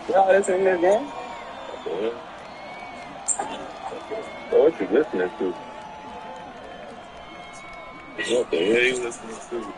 Yeah, that's in this game. Okay. So what you listening to? What the hell you listening to?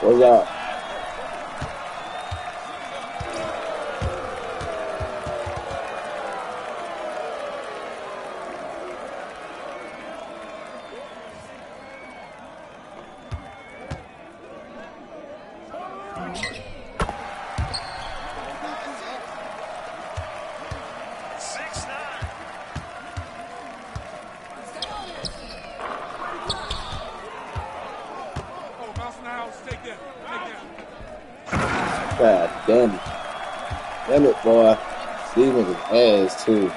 What's up? God damn it. Damn it, boy. These niggas ass, too.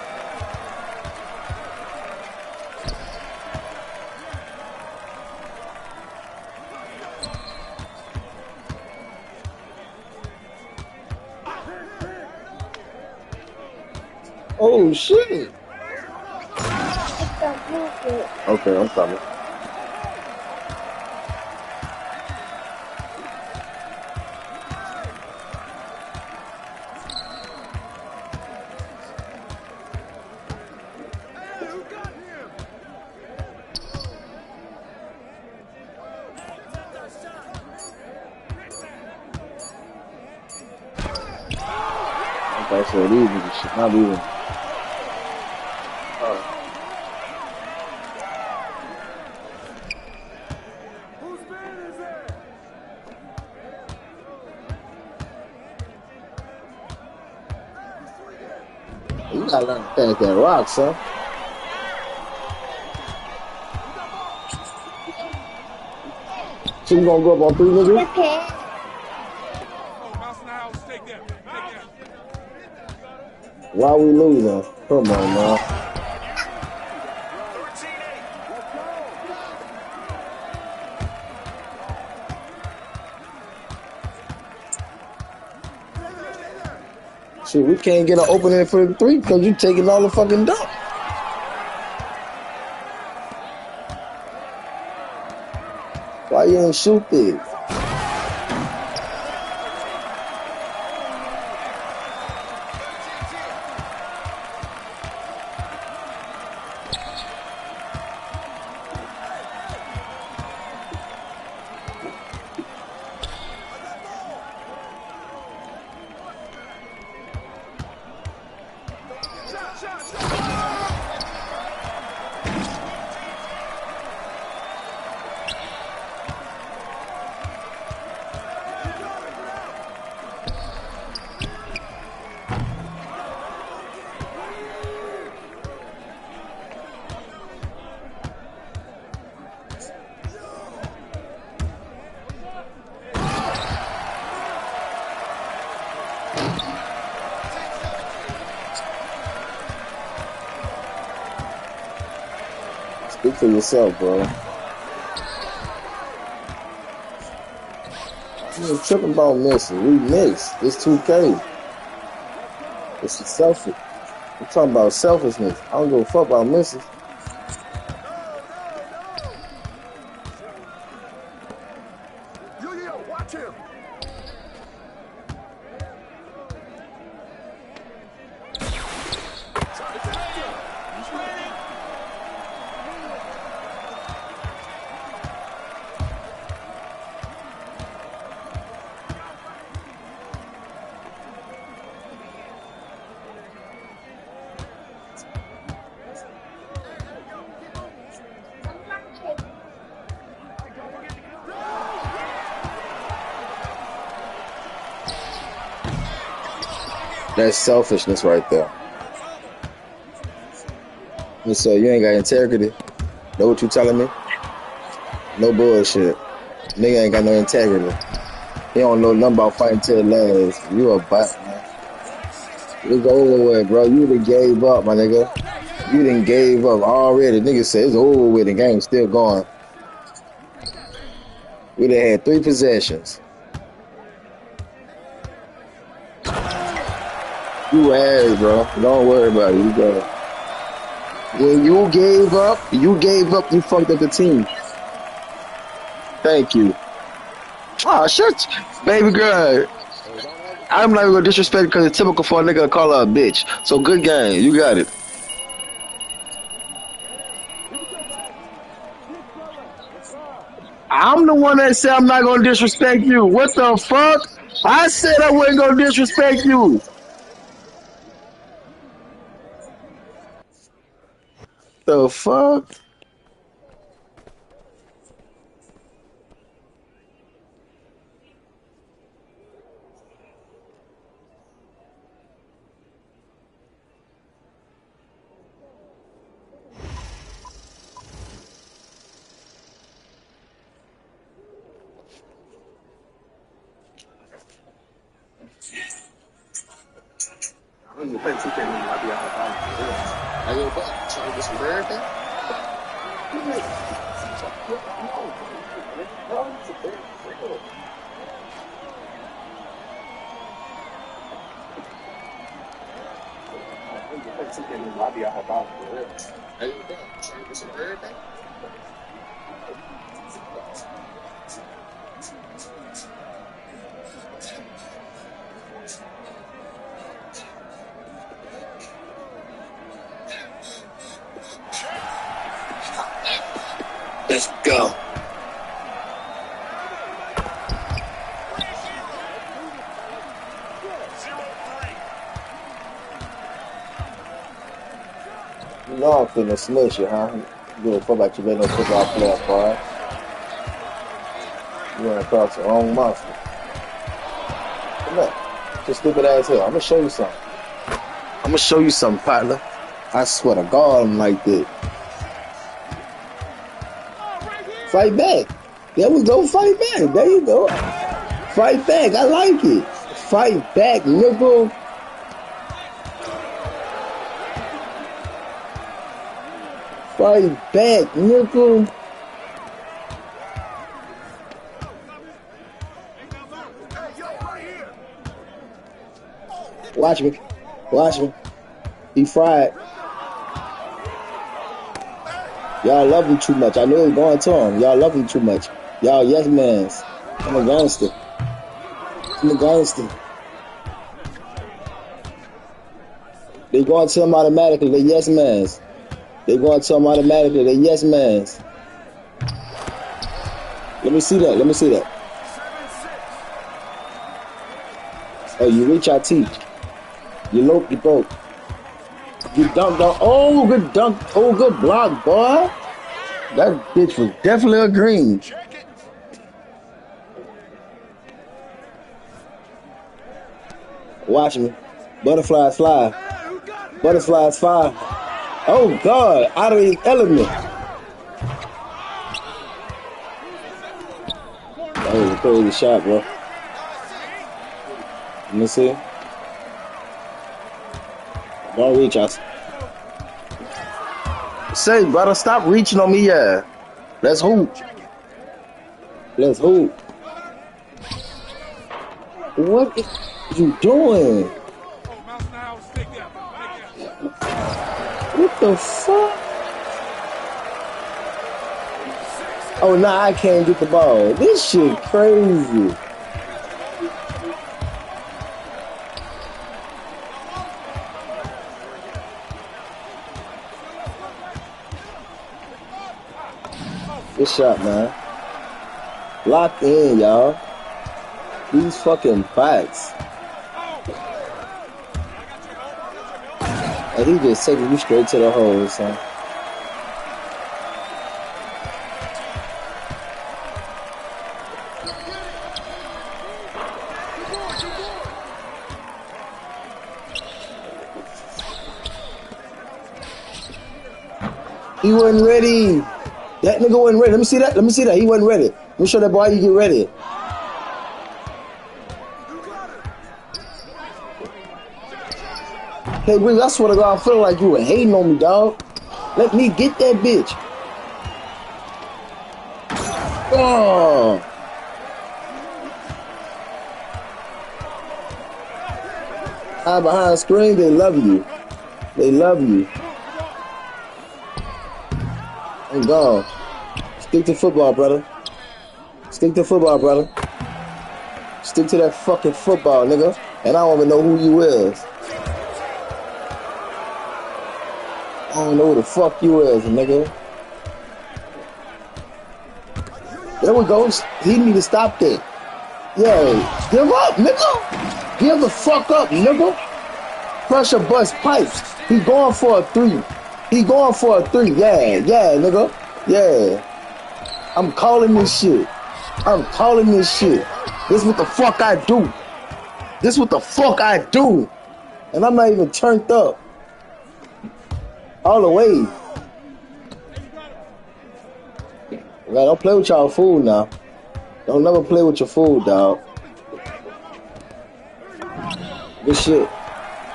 Oh, shit. Okay, I'm coming. Like I said, these niggas should not even. You gotta learn to pass that rock, son. So you gonna go up on 3 niggas? Okay. Why we losing? Come on, man. Shit, we can't get an opening for the 3 because you taking all the fucking dump. Why you ain't shoot this? Speak for yourself, bro. You ain't tripping about missing. We missed. It's 2K. It's selfish. I'm talking about selfishness. I don't give a fuck about missing. That's selfishness right there. And so you ain't got integrity. Know what you telling me? No bullshit. Nigga ain't got no integrity. He don't know nothing about fighting till the last. You a butt, man. It's over with, bro. You done gave up, my nigga. You done gave up already. Nigga said it's over with. The game's still going. We done had 3 possessions. You ass, bro. Don't worry about it. You go. When you gave up, you fucked up the team. Thank you. Oh, shut, baby girl. I'm not even gonna disrespect because it's typical for a nigga to call her a bitch. So good game. You got it. I'm the one that said I'm not gonna disrespect you. What the fuck? I said I wasn't gonna disrespect you. The fuck? Let's go. You know I'm finna smush you, huh? You give a fuck about you better no football player, boy. You run across the wrong monster. Come on. Just stupid ass here. I'm gonna show you something. I'm gonna show you something, partner. I swear to God, I'm like that. Fight back. There we go. Fight back. There you go. Fight back. I like it. Fight back, nigga. Fight back, nigga. Watch me. Watch me. He fried. Y'all love him too much. I know it's going to him. Y'all love him too much. Y'all yes mans. I'm a gangster. I'm a gangster. They going to him automatically. They yes mans. They going to him automatically. They yes mans. Let me see that. Let me see that. Oh, you reach, I teach. You lope, you broke. You dunked on. Oh, good dunk. Oh, good block, boy. That bitch was definitely a green. Watch me. Butterflies fly. Butterflies fly. Oh, God. Out of the element. That was a crazy shot, bro. Let me see. Don't reach us. Say, brother, stop reaching on me, yeah. Let's hoop. Let's hoop. What are you doing? What the fuck? Oh, nah, I can't get the ball. This shit crazy. Good shot, man. Lock in, y'all. These fucking backs. And he just taking you straight to the hole, son. He wasn't ready. That nigga wasn't ready. Let me see that. Let me see that. He wasn't ready. Let me show that boy how you get ready. Hey, Briggs, I swear to God, I feel like you were hating on me, dog. Let me get that bitch. Oh. Hide behind the screen, they love you. They love you. I'm gone. Stick to football, brother. Stick to football, brother. Stick to that fucking football, nigga. And I don't even know who you is. I don't know who the fuck you is, nigga. There we go. He need to stop that. Yo, give up, nigga. Give the fuck up, nigga. Pressure bust pipes. He going for a 3. He going for a 3. Yeah, nigga. Yeah. I'm calling this shit. I'm calling this shit. This what the fuck I do. This what the fuck I do. And I'm not even turned up. All the way. Man, don't play with y'all food now. Don't never play with your food, dog. Good shit.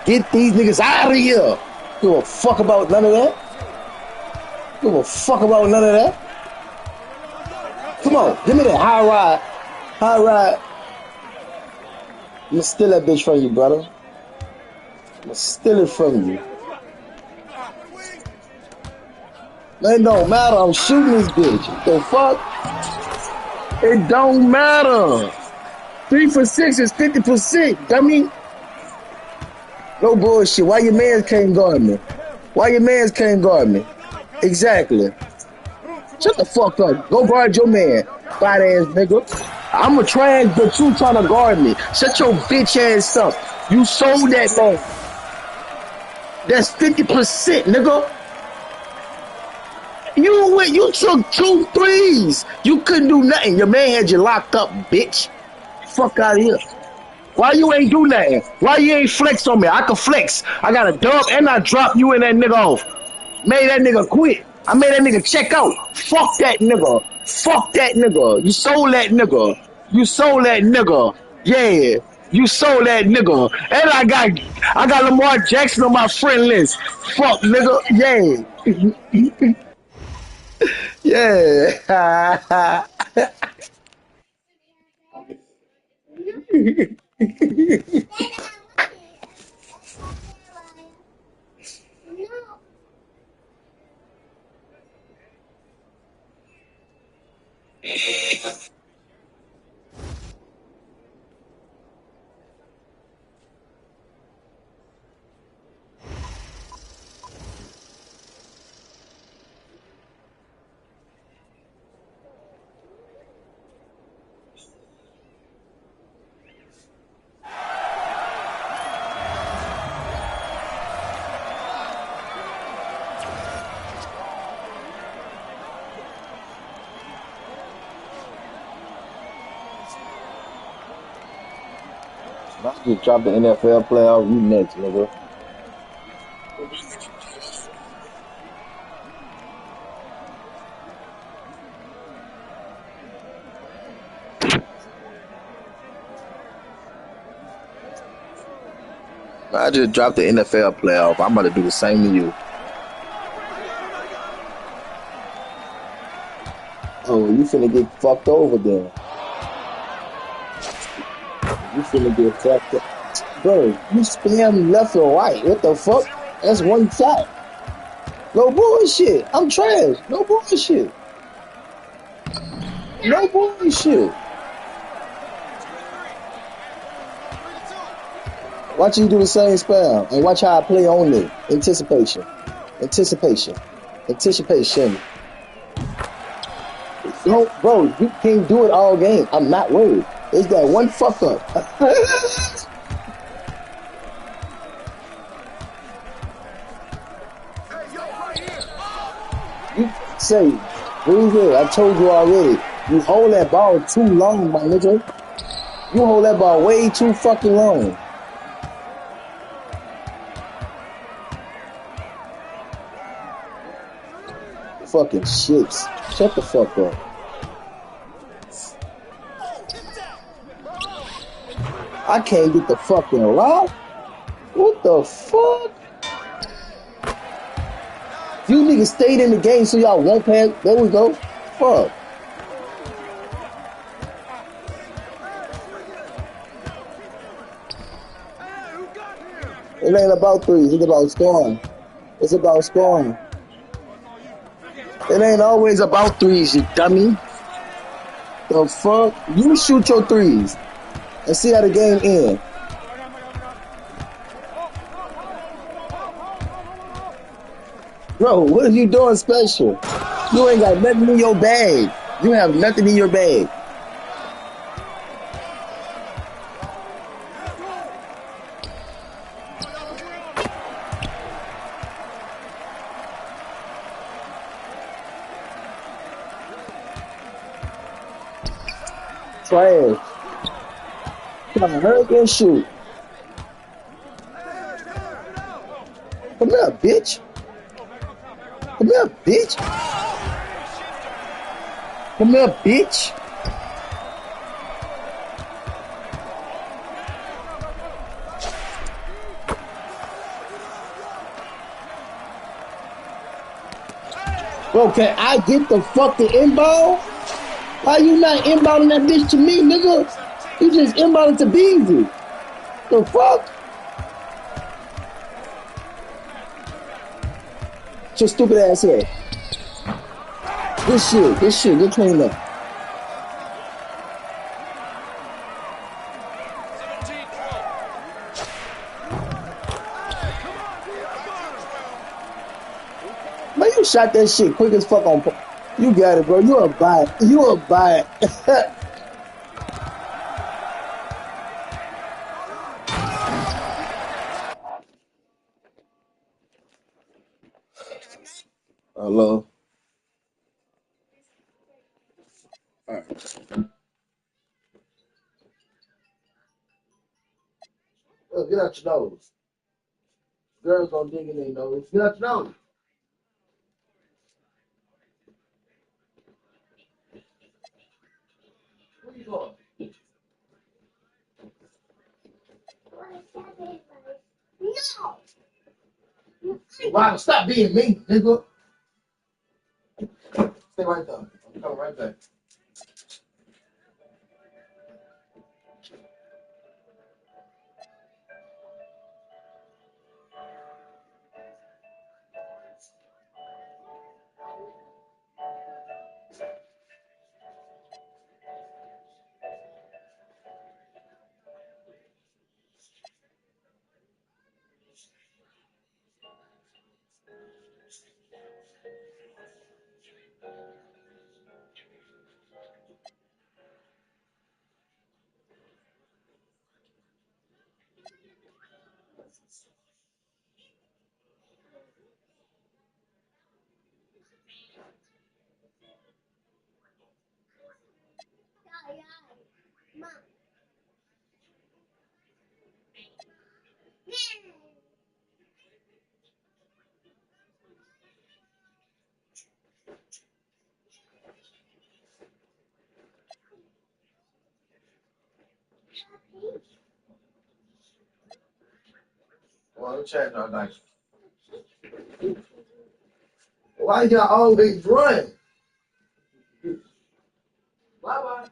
Get these niggas out of here. Give a fuck about none of that. Give a fuck about none of that. Come on, give me that high ride. High ride. I'm gonna steal that bitch from you, brother. I'm gonna steal it from you. Man, it don't matter. I'm shooting this bitch. What the fuck? It don't matter. 3 for 6 is 50%, dummy. No bullshit. Why your mans can't guard me? Why your mans can't guard me? Exactly. Shut the fuck up. Go guard your man, fat ass nigga. I'm a trash, but you trying to guard me. Shut your bitch ass up. You sold that man. That's 50%, nigga. You took 2 threes. You couldn't do nothing. Your man had you locked up, bitch. Fuck out of here. Why you ain't do nothing? Why you ain't flex on me? I can flex. I got a dub and I drop you and that nigga off. Made that nigga quit. I made that nigga check out. Fuck that nigga. Fuck that nigga. You sold that nigga. You sold that nigga. Yeah. You sold that nigga. And I got Lamar Jackson on my friend list. Fuck nigga. Yeah. Yeah. I just dropped the NFL playoff. You next, nigga. I just dropped the NFL playoff. I'm about to do the same to you. Oh, you finna get fucked over then. You finna get fucked up. Bro, you spam left or right. What the fuck? That's one shot. No bullshit. I'm trash. No bullshit. No bullshit. Watch you do the same spam and watch how I play on it. Anticipation. Anticipation. Anticipation. No, bro, you can't do it all game. I'm not worried. It's that one fuck up. You say, breathe here. I told you already. You hold that ball too long, my nigga. You hold that ball way too fucking long. Fucking shits. Shut the fuck up. I can't get the fucking route. What the fuck? You niggas stayed in the game so y'all won't pass. There we go. Fuck. It ain't about threes. It's about scoring. It's about scoring. It ain't always about threes, you dummy. The fuck? You shoot your threes and see how the game ends. Bro, what are you doing special? You ain't got nothing in your bag. You have nothing in your bag. Trash. Come on, hurry and shoot. Come here, bitch. Come here, bitch. Come here, bitch. Bro, can I get the fucking inbound? Why you not inbounding that bitch to me, nigga? You just inbounded to Beasley. The fuck? Your stupid ass here. This shit, get cleaned up. Man, you shot that shit quick as fuck on. You got it, bro. You a bot. You a bot. Hello. All right. Oh, get out your nose. Girls gonna dig in their nose. Get out your nose. Where you going? Wow, stop being mean, nigga. Stay right there. I'm coming right back. Well, check out nice. Why y'all always run? Bye-bye.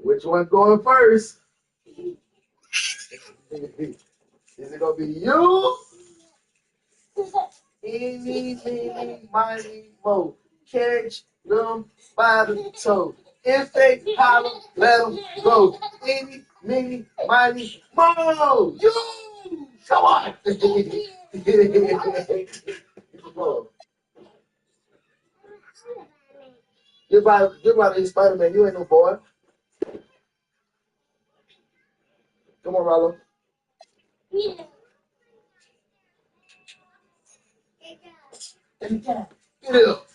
Which one going first? Is it gonna be you? Eeny, meeny, miny, mo. Catch them by the toe. Instinct, holler, let them go. Eeny, meeny, miny, mo. You, come on. You're about to be Spider-Man. You ain't no boy. Come on, Rollo. Get it up.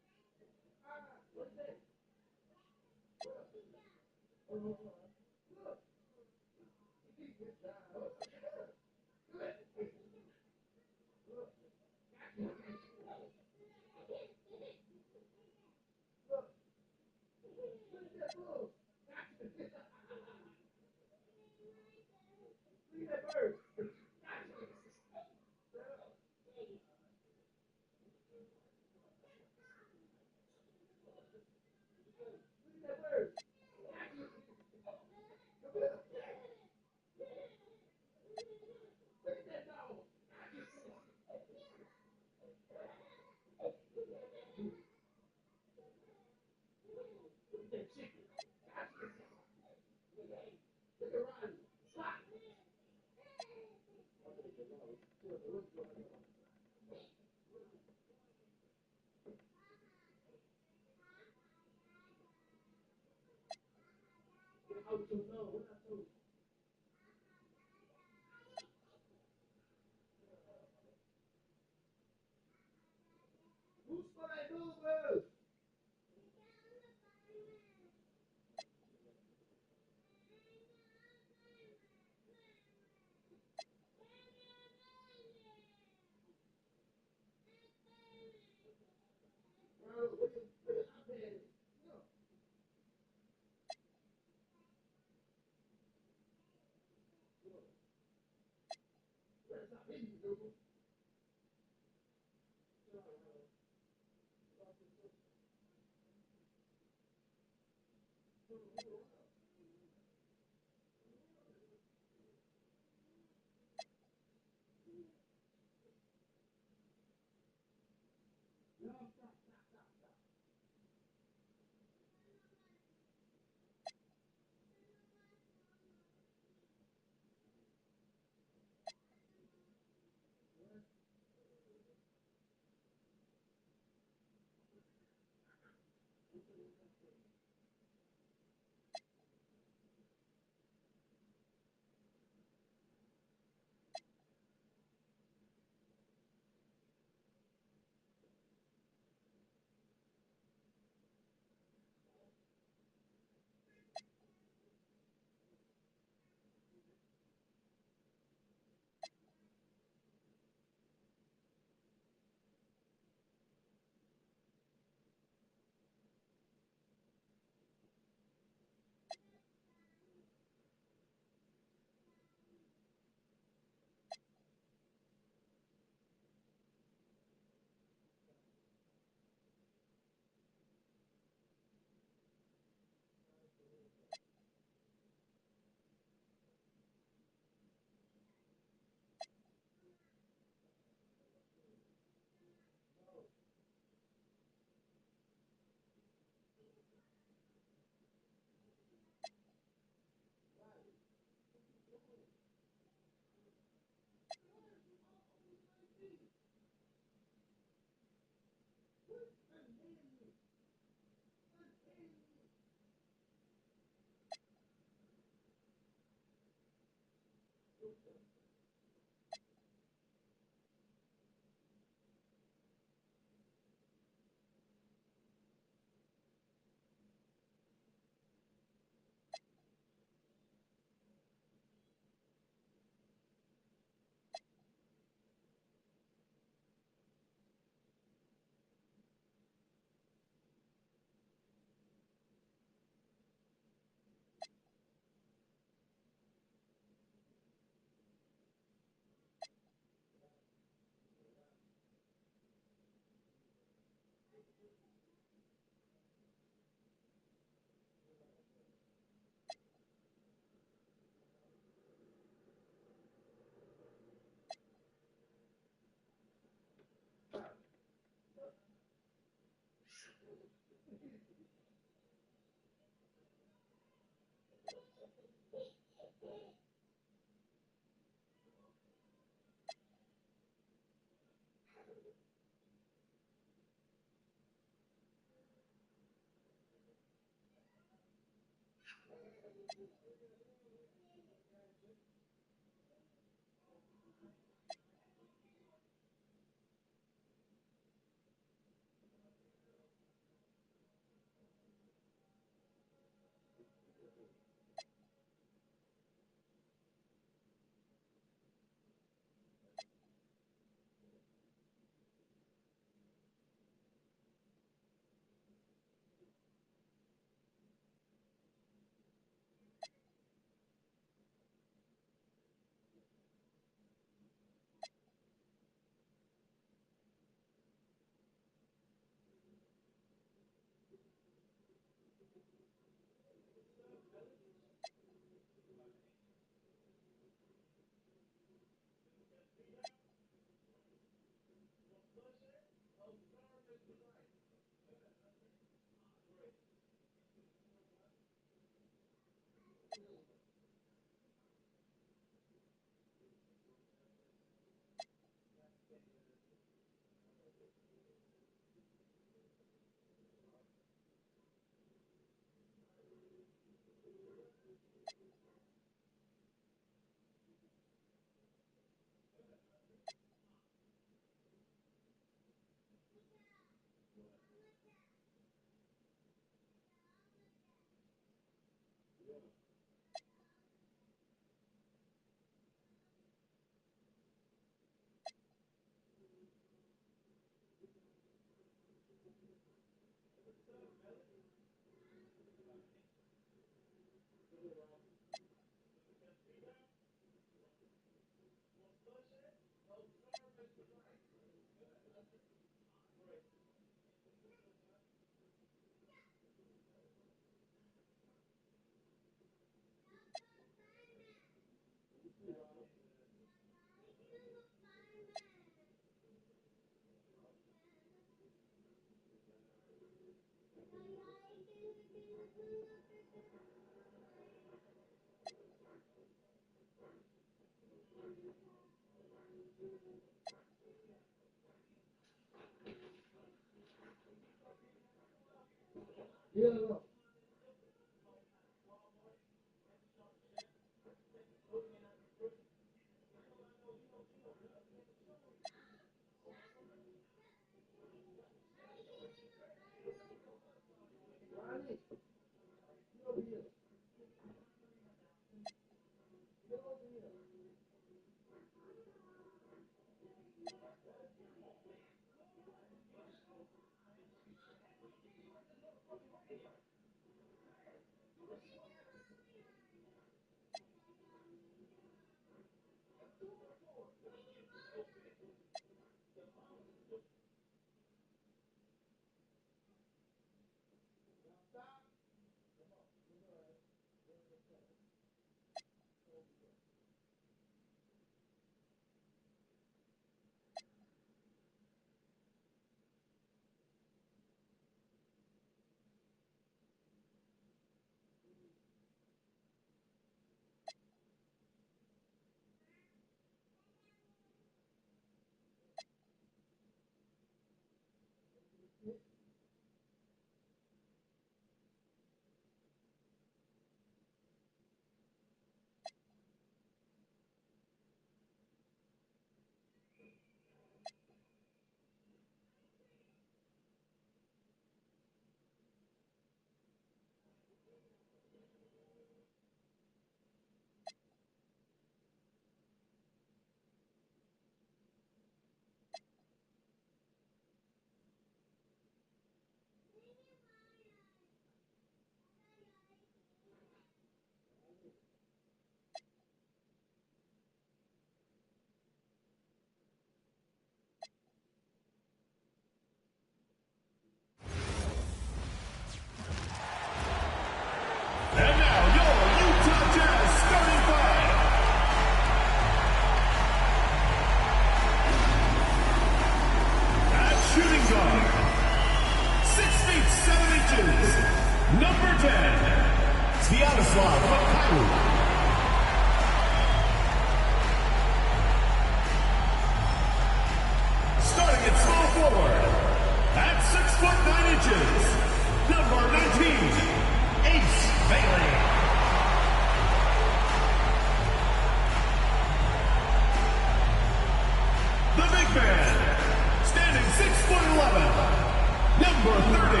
Number 30,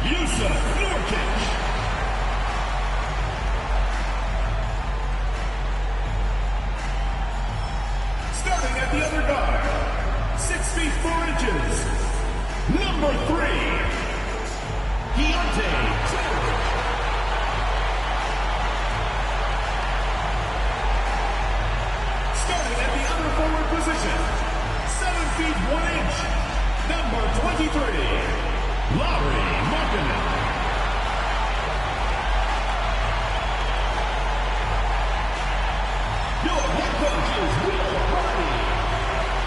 Yusuf Nurkic. Starting at the other guard, 6 feet 4 inches, number 3, Deontay George. Starting at the other forward position, 7 feet 1 inch, number 23, Larry Markkinen. Your head coach is Will Hardy.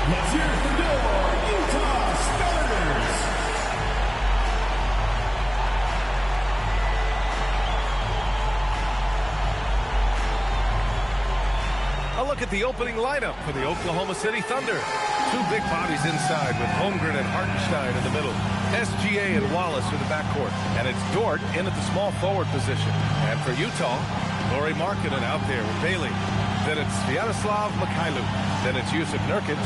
Let's hear it for your Utah starters. A look at the opening lineup for the Oklahoma City Thunder. Two big bodies inside with Holmgren and Hartenstein in the middle. SGA and Wallace in the backcourt. And it's Dort in at the small forward position. And for Utah, Lauri Markkinen out there with Bailey. Then it's Sviatoslav Mikhailuk. Then it's Yusuf Nurkic.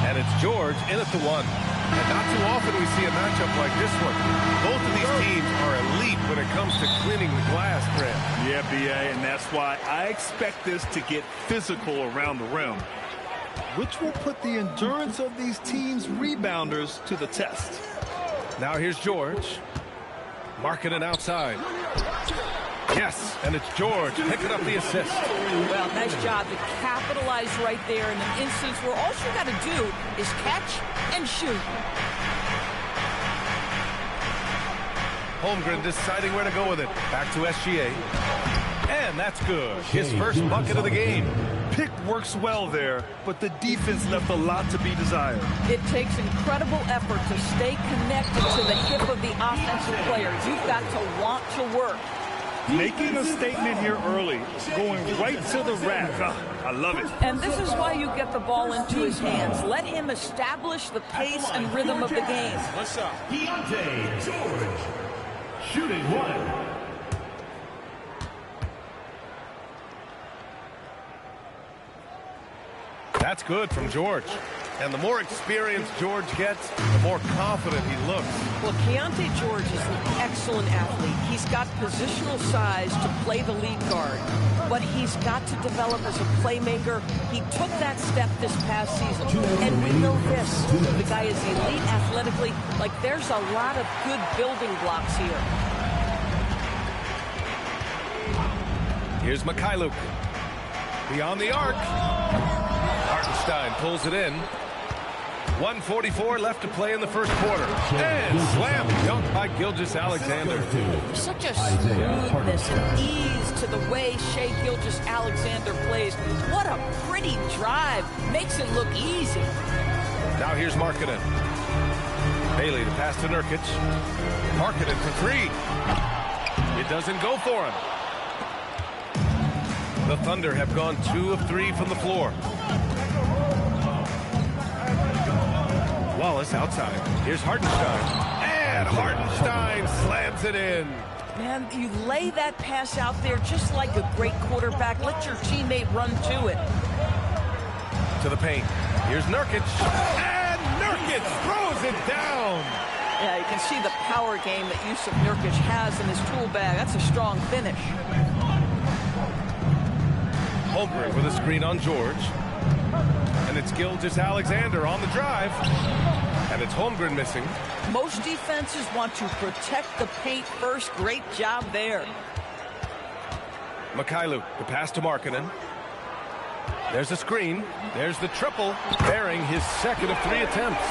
And it's George in at the 1. And not too often we see a matchup like this one. Both of these teams are elite when it comes to cleaning the glass, Grant. Yeah, B.A., and that's why I expect this to get physical around the rim, which will put the endurance of these teams' rebounders to the test. Now here's George. Markkinen outside. Yes, and it's George picking up the assist. Well, nice job to capitalize right there in an instance where all you got to do is catch and shoot. Holmgren deciding where to go with it. Back to SGA. And that's good. His first bucket of the game. Pick works well there, but the defense left a lot to be desired. It takes incredible effort to stay connected to the hip of the offensive player. You've got to want to work. Making a statement here early, going right to the rack. I love it. And this is why you get the ball into his hands. Let him establish the pace and rhythm of the game. What's up? Deontay George, shooting 1. That's good from George. And the more experience George gets, the more confident he looks. Well, Deontay George is an excellent athlete. He's got positional size to play the lead guard, but he's got to develop as a playmaker. He took that step this past season, and we know this. The guy is elite athletically. Like, there's a lot of good building blocks here. Here's Mikhailuk. Beyond the arc. Hartenstein pulls it in. 1:44 left to play in the first quarter. And slam dunk by Gilgeous-Alexander. Such a smoothness and ease to the way Shai Gilgeous-Alexander plays. What a pretty drive. Makes it look easy. Now here's Markkinen. Bailey to pass to Nurkic. Markkinen for 3. It doesn't go for him. The Thunder have gone 2 of 3 from the floor. Wallace outside. Here's Hartenstein. And Hartenstein slams it in. Man, you lay that pass out there just like a great quarterback. Let your teammate run to it. To the paint. Here's Nurkic. And Nurkic throws it down. Yeah, you can see the power game that Yusuf Nurkic has in his tool bag. That's a strong finish. Holmgren with a screen on George. And it's Gilgeous-Alexander on the drive. And it's Holmgren missing. Most defenses want to protect the paint first. Great job there. Mikhailuk, the pass to Markkinen. There's a screen. There's the triple, bearing his second of 3 attempts.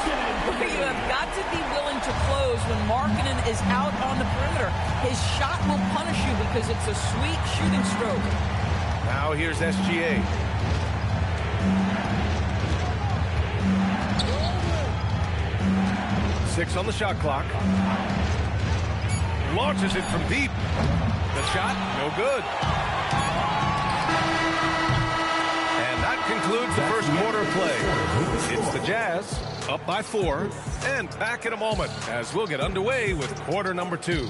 You have got to be willing to close when Markkinen is out on the perimeter. His shot will punish you because it's a sweet shooting stroke. Now here's SGA. Six on the shot clock. Launches it from deep. The shot, no good. And that concludes the first quarter of play. It's the Jazz up by 4. And back in a moment as we'll get underway with quarter number 2.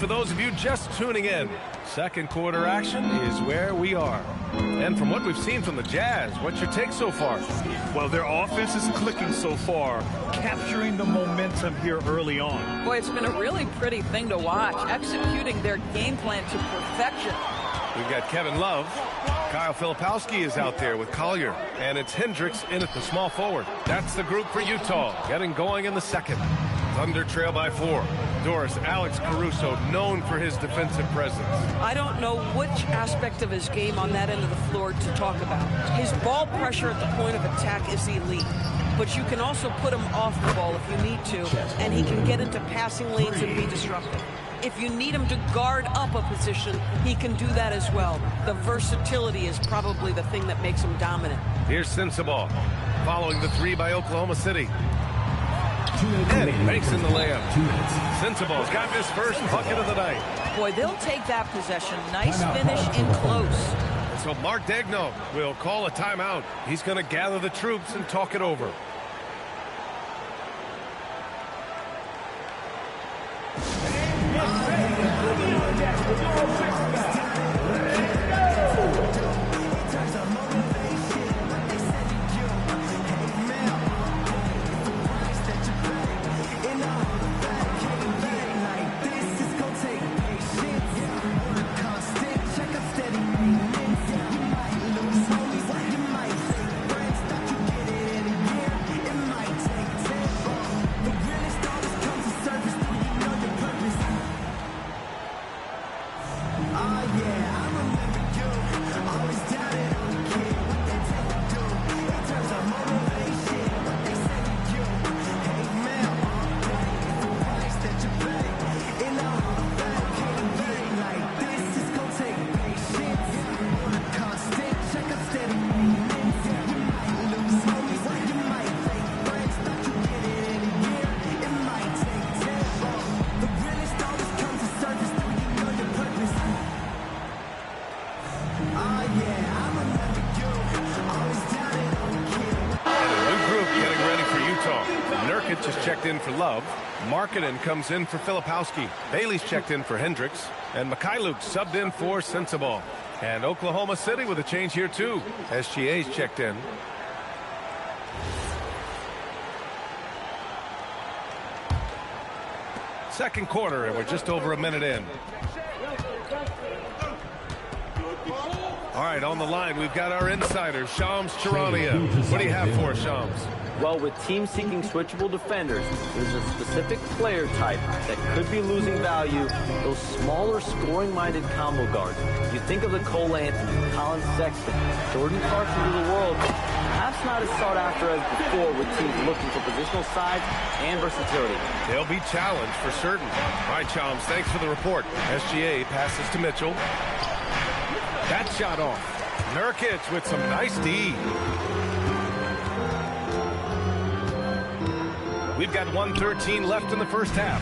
for those of you just tuning in. Second quarter action is where we are. And from what we've seen from the Jazz, what's your take so far? Well, their offense is clicking so far, capturing the momentum here early on. Boy, it's been a really pretty thing to watch, executing their game plan to perfection. We've got Kevin Love. Kyle Filipowski is out there with Collier. And it's Hendricks in at the small forward. That's the group for Utah, getting going in the second. Thunder trail by 4. Doris, Alex Caruso, known for his defensive presence. I don't know which aspect of his game on that end of the floor to talk about. His ball pressure at the point of attack is elite, but you can also put him off the ball if you need to, and he can get into passing lanes and be disruptive. If you need him to guard up a position, he can do that as well. The versatility is probably the thing that makes him dominant. Here's Sensabaugh, following the 3 by Oklahoma City. And he makes in the layup. Sensabaugh's got his first bucket of the night. Boy, they'll take that possession. Nice finish in close. So Mark Daigneault will call a timeout. He's going to gather the troops and talk it over. Just checked in for Love. Markkanen comes in for Filipowski. Bailey's checked in for Hendricks. And Mikhailuk subbed in for Sensabaugh. And Oklahoma City with a change here too. SGA's checked in. Second quarter, and we're just over a minute in. All right, on the line, we've got our insider, Shams Charania. What do you have for us, Shams? Well, with teams seeking switchable defenders, there's a specific player type that could be losing value, those smaller scoring-minded combo guards. You think of the Cole Anthony, Colin Sexton, Jordan Clarkson of the world, perhaps not as sought after as before with teams looking for positional size and versatility. They'll be challenged for certain. All right, Shams, thanks for the report. SGA passes to Mitchell. That shot off. Nurkic with some nice D. We've got 1:13 left in the first half.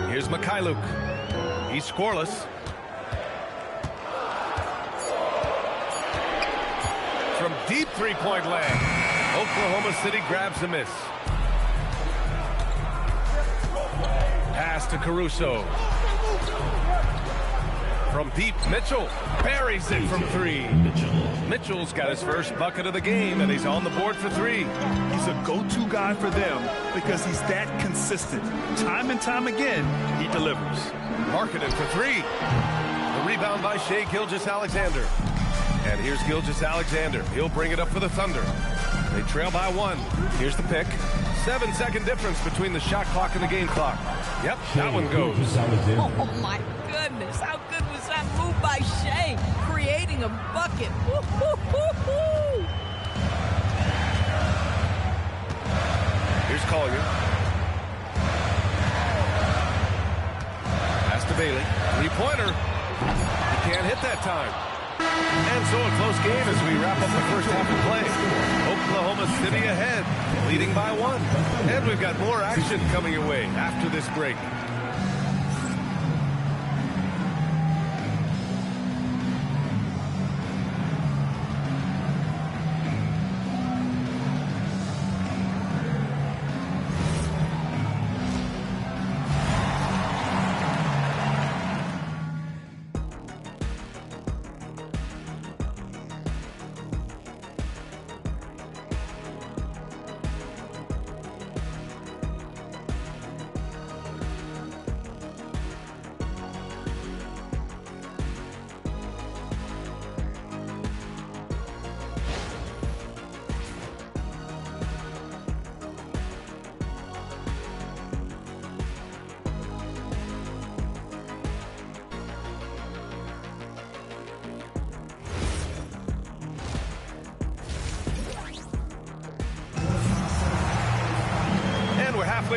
Here's Mikhailuk. He's scoreless. From deep three-point land, Oklahoma City grabs a miss. Pass to Caruso. From deep, Mitchell buries it from 3. Mitchell's got his first bucket of the game, and he's on the board for 3. He's a go-to guy for them because he's that consistent. Time and time again, he delivers. Markkanen for 3. The rebound by Shai Gilgeous-Alexander. And here's Gilgeous-Alexander. He'll bring it up for the Thunder. They trail by 1. Here's the pick. 7-second difference between the shot clock and the game clock. Yep, that one goes. Oh, my goodness. How good was that move by Shai? Creating a bucket. Woo-hoo-hoo-hoo. Here's Collier. Pass to Bailey. Three-pointer. He can't hit that time. And so a close game as we wrap up the first half of play. Oklahoma City ahead, leading by 1. And we've got more action coming your way after this break.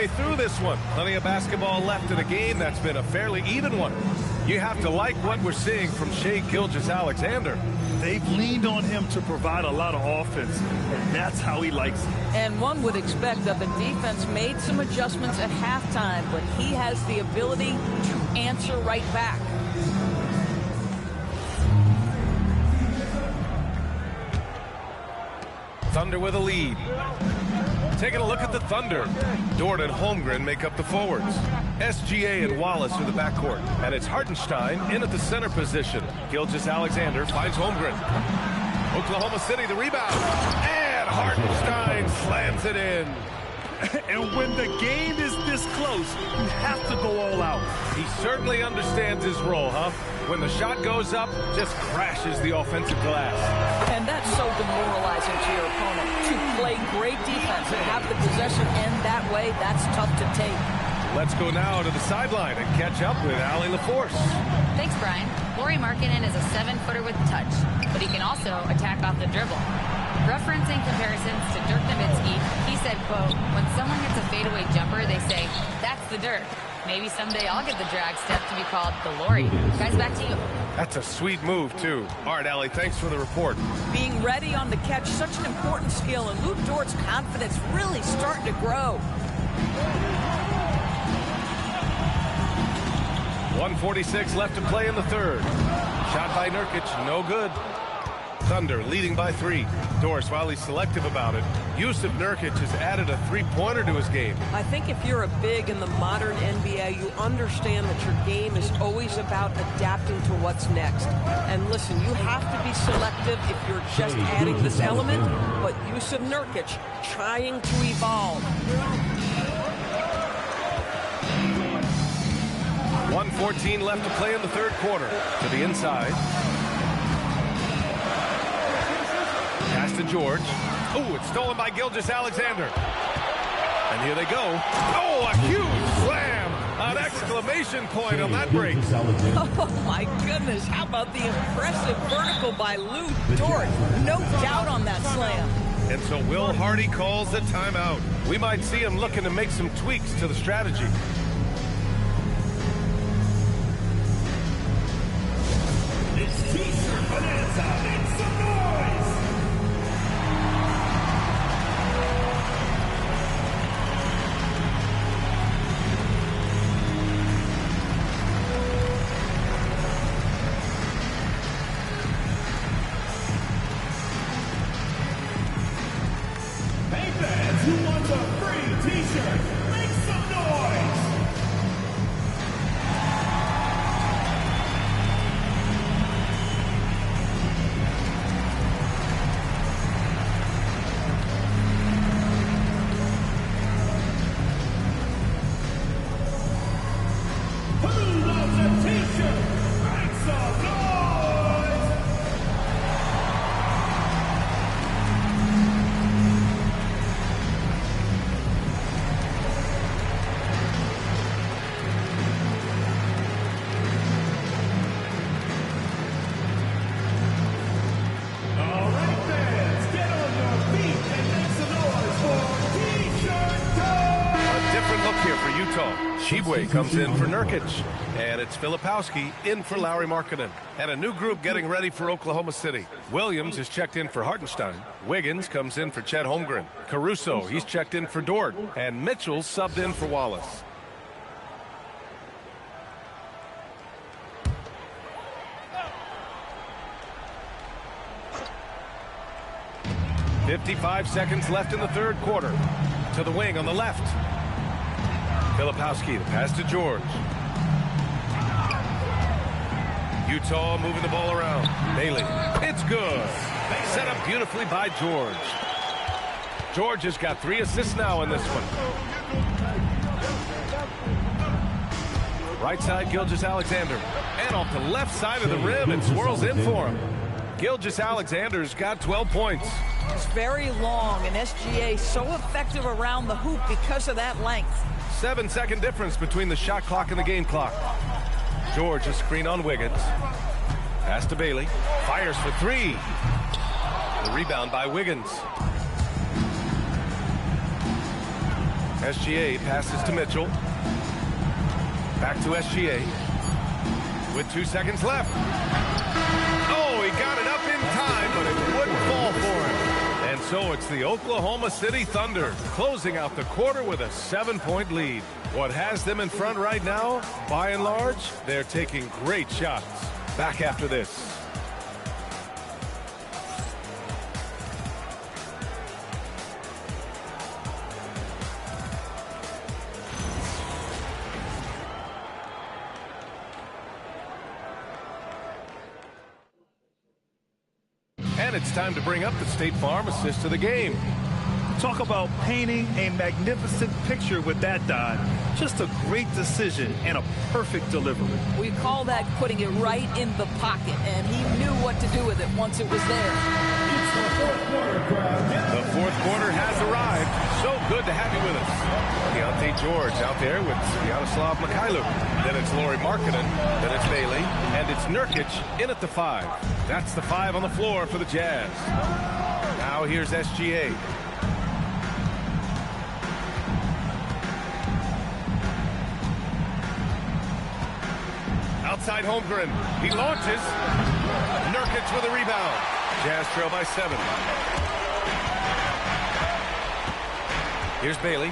way through this one. Plenty of basketball left in a game that's been a fairly even one. You have to like what we're seeing from Shai Gilgeous-Alexander. They've leaned on him to provide a lot of offense, and that's how he likes it. And one would expect that the defense made some adjustments at halftime, but he has the ability to answer right back. Thunder with a lead. Taking a look at the Thunder. Dort and Holmgren make up the forwards. SGA and Wallace are the backcourt. And it's Hartenstein in at the center position. Gilgeous-Alexander finds Holmgren. Oklahoma City the rebound. And Hartenstein slams it in. And when the game is this close, you have to go all out. He certainly understands his role, huh? When the shot goes up, just crashes the offensive glass. And that's so demoralizing to your opponent. To play great defense and have the possession end that way, that's tough to take. Let's go now to the sideline and catch up with Allie LaForce. Thanks, Brian. Lauri Markkanen is a 7-footer with touch, but he can also attack off the dribble. Referencing comparisons to Dirk Nowitzki, he said, quote, when someone hits a fadeaway jumper, they say, that's the Dirk. Maybe someday I'll get the drag step to be called the Lauri. Guys, back to you. That's a sweet move, too. All right, Allie, thanks for the report. Being ready on the catch, such an important skill, and Luke Dort's confidence really starting to grow. 1:46 left to play in the third. Shot by Nurkic, no good. Thunder leading by 3. Doris, while he's selective about it, Yusuf Nurkic has added a 3-pointer to his game. I think if you're a big in the modern NBA, you understand that your game is always about adapting to what's next. And listen, you have to be selective if you're just adding this element, but Yusuf Nurkic trying to evolve. 1:14 left to play in the third quarter. To the inside. Pass to George. Oh, it's stolen by Gilgeous-Alexander. And here they go. Oh, a huge slam. An exclamation point on that break. Oh, my goodness. How about the impressive vertical by Luke Dort? No doubt on that slam. And so Will Hardy calls the timeout. We might see him looking to make some tweaks to the strategy. It's T-shirt bonanza. Make some noise. Hey fans, who wants a free T-shirt? Make some noise. Who loves a T-shirt? Make some noise! All right, fans, get on your feet and make some noise for T-shirt time! A different look here for Utah. Shibwe comes in for Nurkic. And it's Filipowski in for Lauri Markkanen. And a new group getting ready for Oklahoma City. Williams is checked in for Hartenstein. Wiggins comes in for Chet Holmgren. Caruso, he's checked in for Dort. And Mitchell subbed in for Wallace. "55 seconds left in the third quarter. To the wing on the left. Filipowski, the pass to George. Utah moving the ball around. Bailey, it's good. Set up beautifully by George. George has got 3 assists now in this one. Right side, Gilgeous-Alexander. And off the left side of the rim, it swirls in for him. Gilgeous-Alexander's got 12 points. It's very long, and SGA so effective around the hoop because of that length. 7-second difference between the shot clock and the game clock. George a screen on Wiggins. Pass to Bailey. Fires for 3. The rebound by Wiggins. SGA passes to Mitchell. Back to SGA. With 2 seconds left. Oh, he got it up in time, but it wouldn't fall for him. And so it's the Oklahoma City Thunder closing out the quarter with a 7-point lead. What has them in front right now, by and large, they're taking great shots. Back after this. And it's time to bring up the State Farm assist of the game. Talk about painting a magnificent picture with that dive. Just a great decision and a perfect delivery. We call that putting it right in the pocket, and he knew what to do with it once it was there. The fourth quarter has arrived. So good to have you with us. Deontay George out there with Sviatoslav Mikhailuk. Then it's Lauri Markkanen. Then it's Bailey. And it's Nurkic in at the 5. That's the 5 on the floor for the Jazz. Now here's SGA. Outside Holmgren. He launches. Nurkic with a rebound. Jazz trail by 7. Here's Bailey.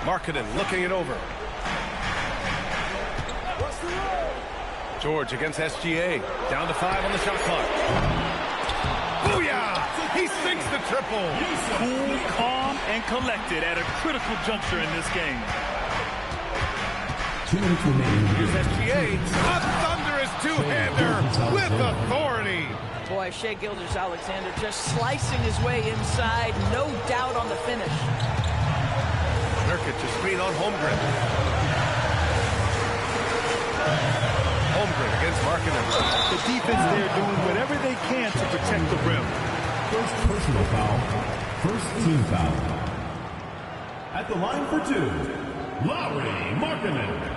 Markkanen looking it over. George against SGA. Down to 5 on the shot clock. Booyah! He sinks the triple. Cool, calm, and collected at a critical juncture in this game. Here's SGA. A thunderous two-hander with authority. Boy, Shai Gilgeous-Alexander just slicing his way inside. No doubt on the finish. Nurkic to screen on Holmgren. Holmgren against Markkanen. The defense there doing whatever they can to protect the rim. First personal foul. First team foul. At the line for 2, Lauri Markkanen.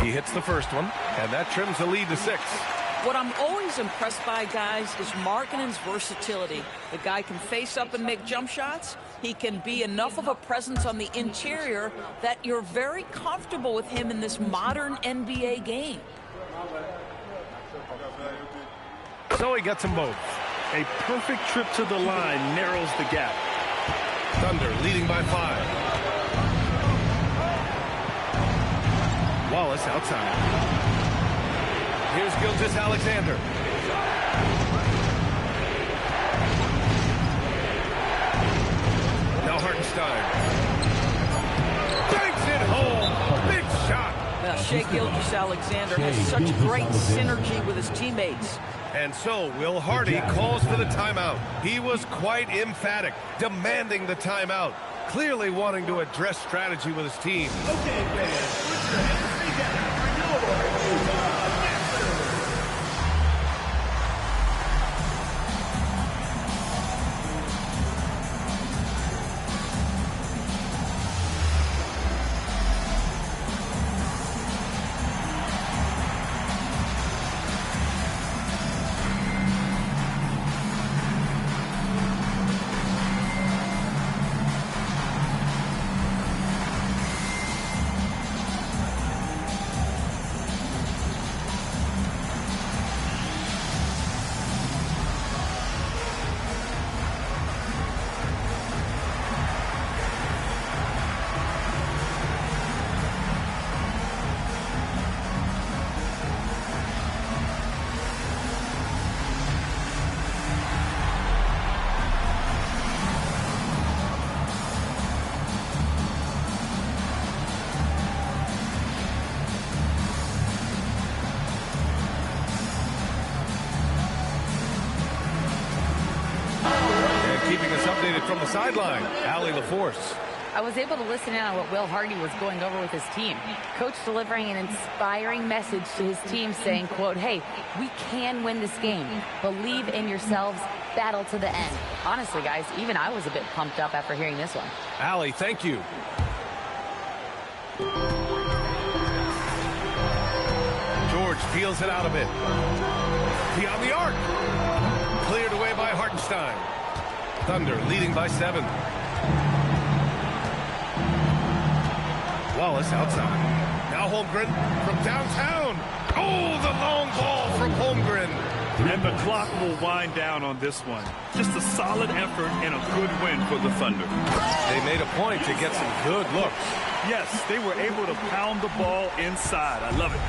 He hits the first one, and that trims the lead to 6. What I'm always impressed by, guys, is Markkanen's versatility. The guy can face up and make jump shots. He can be enough of a presence on the interior that you're very comfortable with him in this modern NBA game. So he gets them both. A perfect trip to the line narrows the gap. Thunder leading by 5. Wallace outside. Here's Gilgeous-Alexander. Now Hartenstein. Banks it home. Big shot. Now, Shai Gilgeous-Alexander has such great synergy with his teammates. And so Will Hardy calls for the timeout. He was quite emphatic, demanding the timeout, clearly wanting to address strategy with his team. Okay, fans, put your hands together for your Keeping us updated from the sideline, Allie LaForce. I was able to listen in on what Will Hardy was going over with his team. Coach delivering an inspiring message to his team saying, quote, hey, we can win this game. Believe in yourselves. Battle to the end. Honestly, guys, even I was a bit pumped up after hearing this one. Allie, thank you. George peels it out a bit. Beyond the arc. Cleared away by Hartenstein. Thunder leading by 7. Wallace outside. Now Holmgren from downtown. Oh, the long ball from Holmgren. And the clock will wind down on this one. Just a solid effort and a good win for the Thunder. They made a point to get some good looks. Yes, they were able to pound the ball inside. I love it.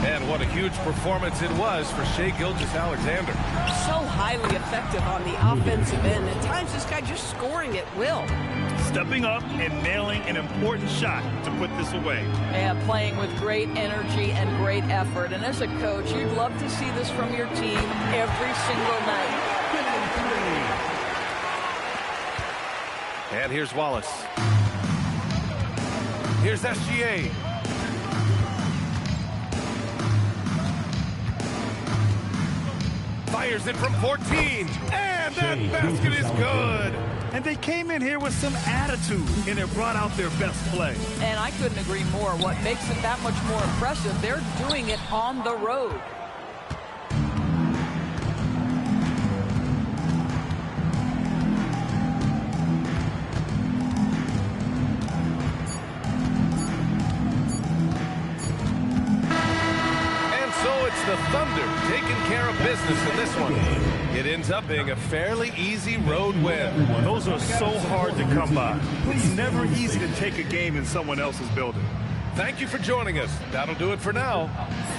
And what a huge performance it was for Shai Gilgeous-Alexander. So highly effective on the offensive end. At times, this guy just scoring at will. Stepping up and nailing an important shot to put this away. And playing with great energy and great effort. And as a coach, you'd love to see this from your team every single night. And here's Wallace. Here's SGA. Fires it from 14. And that basket is good. And they came in here with some attitude, and it brought out their best play. And I couldn't agree more. What makes it that much more impressive, they're doing it on the road. The Thunder taking care of business in this one. It ends up being a fairly easy road win. Those are so hard to come by. It's never easy to take a game in someone else's building. Thank you for joining us. That'll do it for now.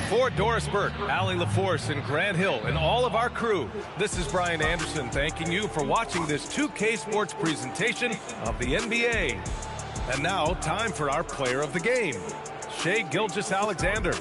For Doris Burke, Allie LaForce, and Grant Hill, and all of our crew, this is Brian Anderson thanking you for watching this 2K Sports presentation of the NBA. And now, time for our player of the game, Shai Gilgeous-Alexander.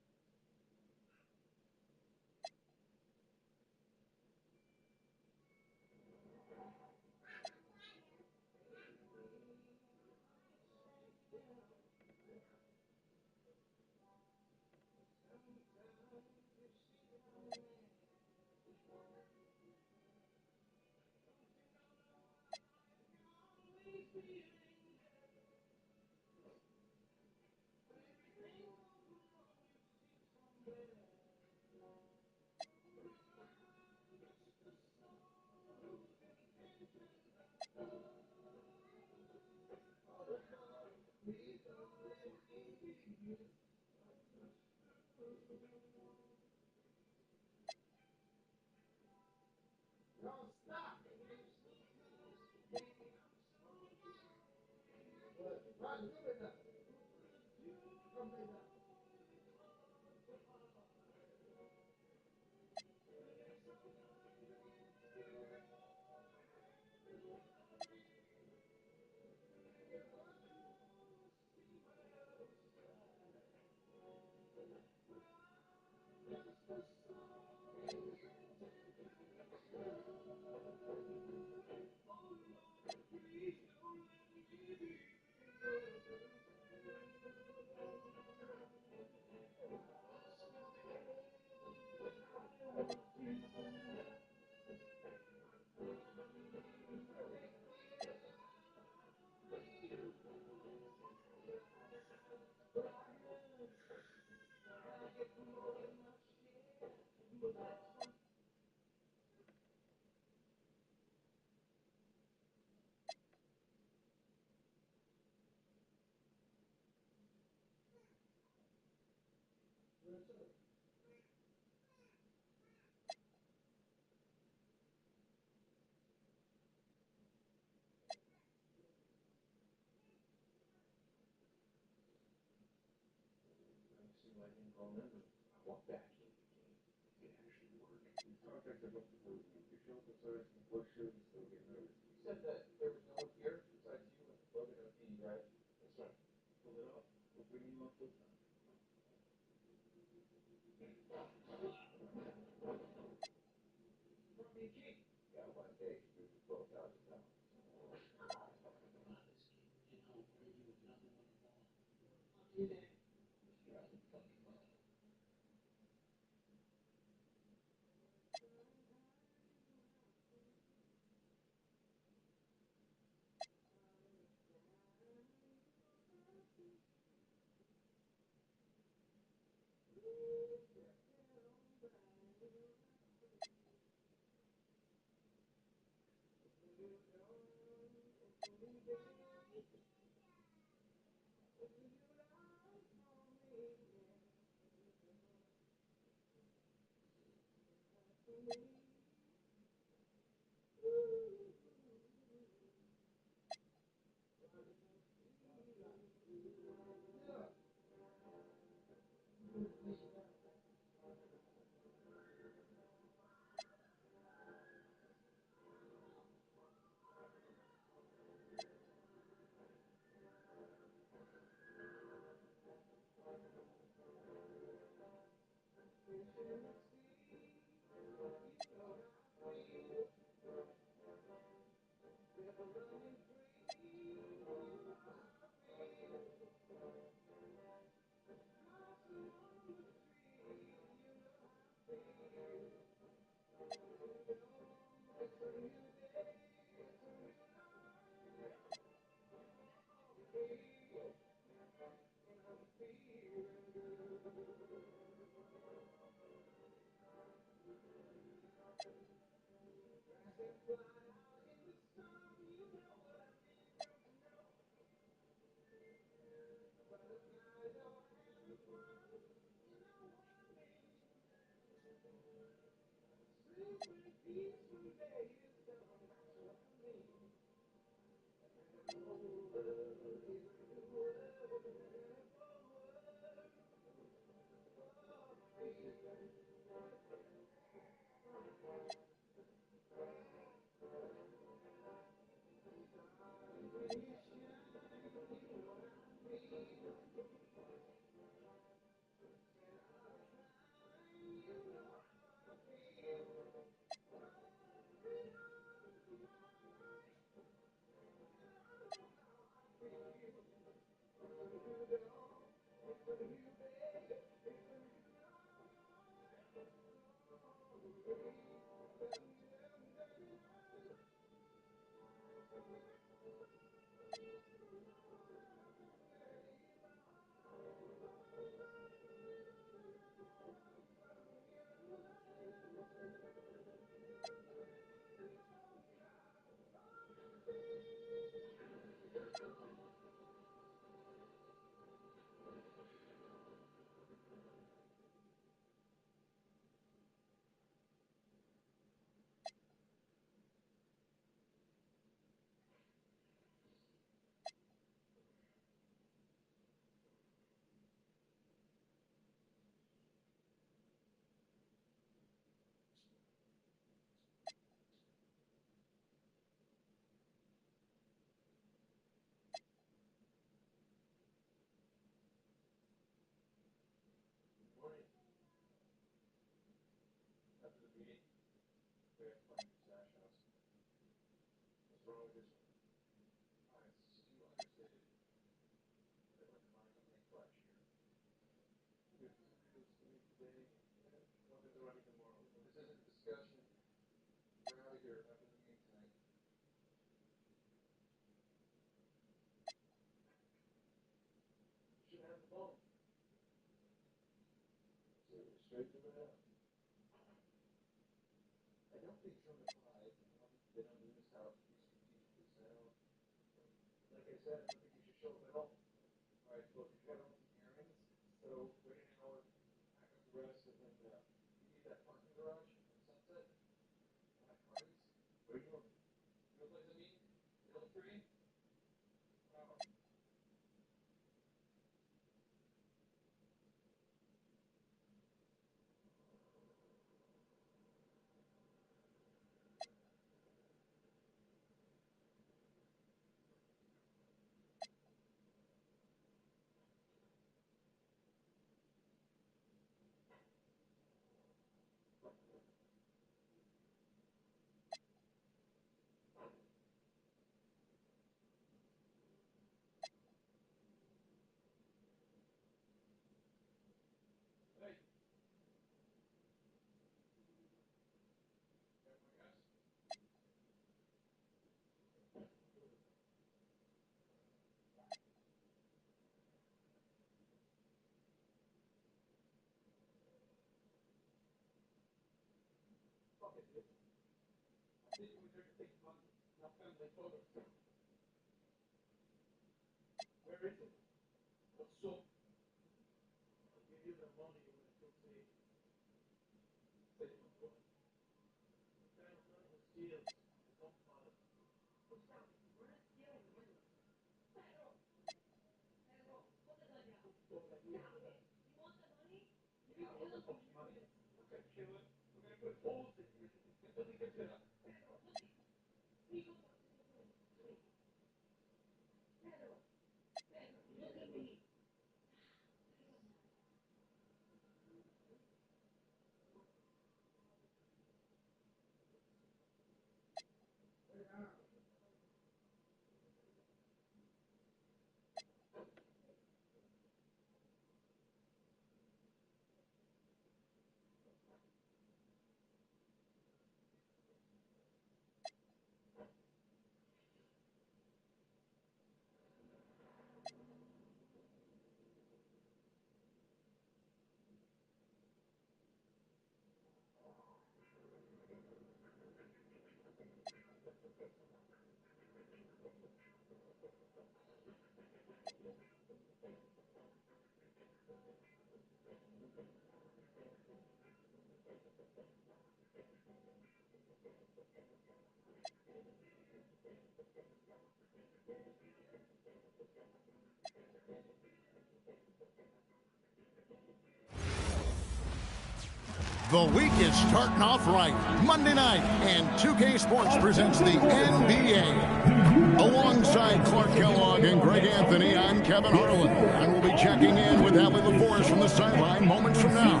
The week is starting off right. Monday night, and 2K Sports presents the NBA. Alongside Clark Kellogg and Greg Anthony, I'm Kevin Harlan, and we'll be checking in with Allie LaForce from the sideline moments from now.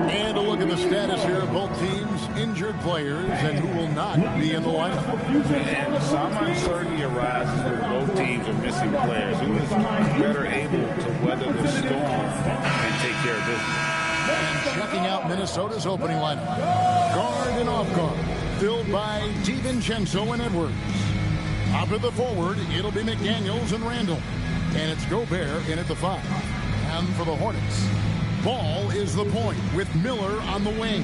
And a look at the status here of both teams, injured players, and who will not be in the lineup. And some uncertainty arises when both teams are missing players. Who is better able to weather the storm and take care of business? And checking out Minnesota's opening lineup. Guard and off guard, filled by DiVincenzo and Edwards. Up at the forward, it'll be McDaniels and Randall. And it's Gobert in at the 5. And for the Hornets, Ball is the point with Miller on the wing.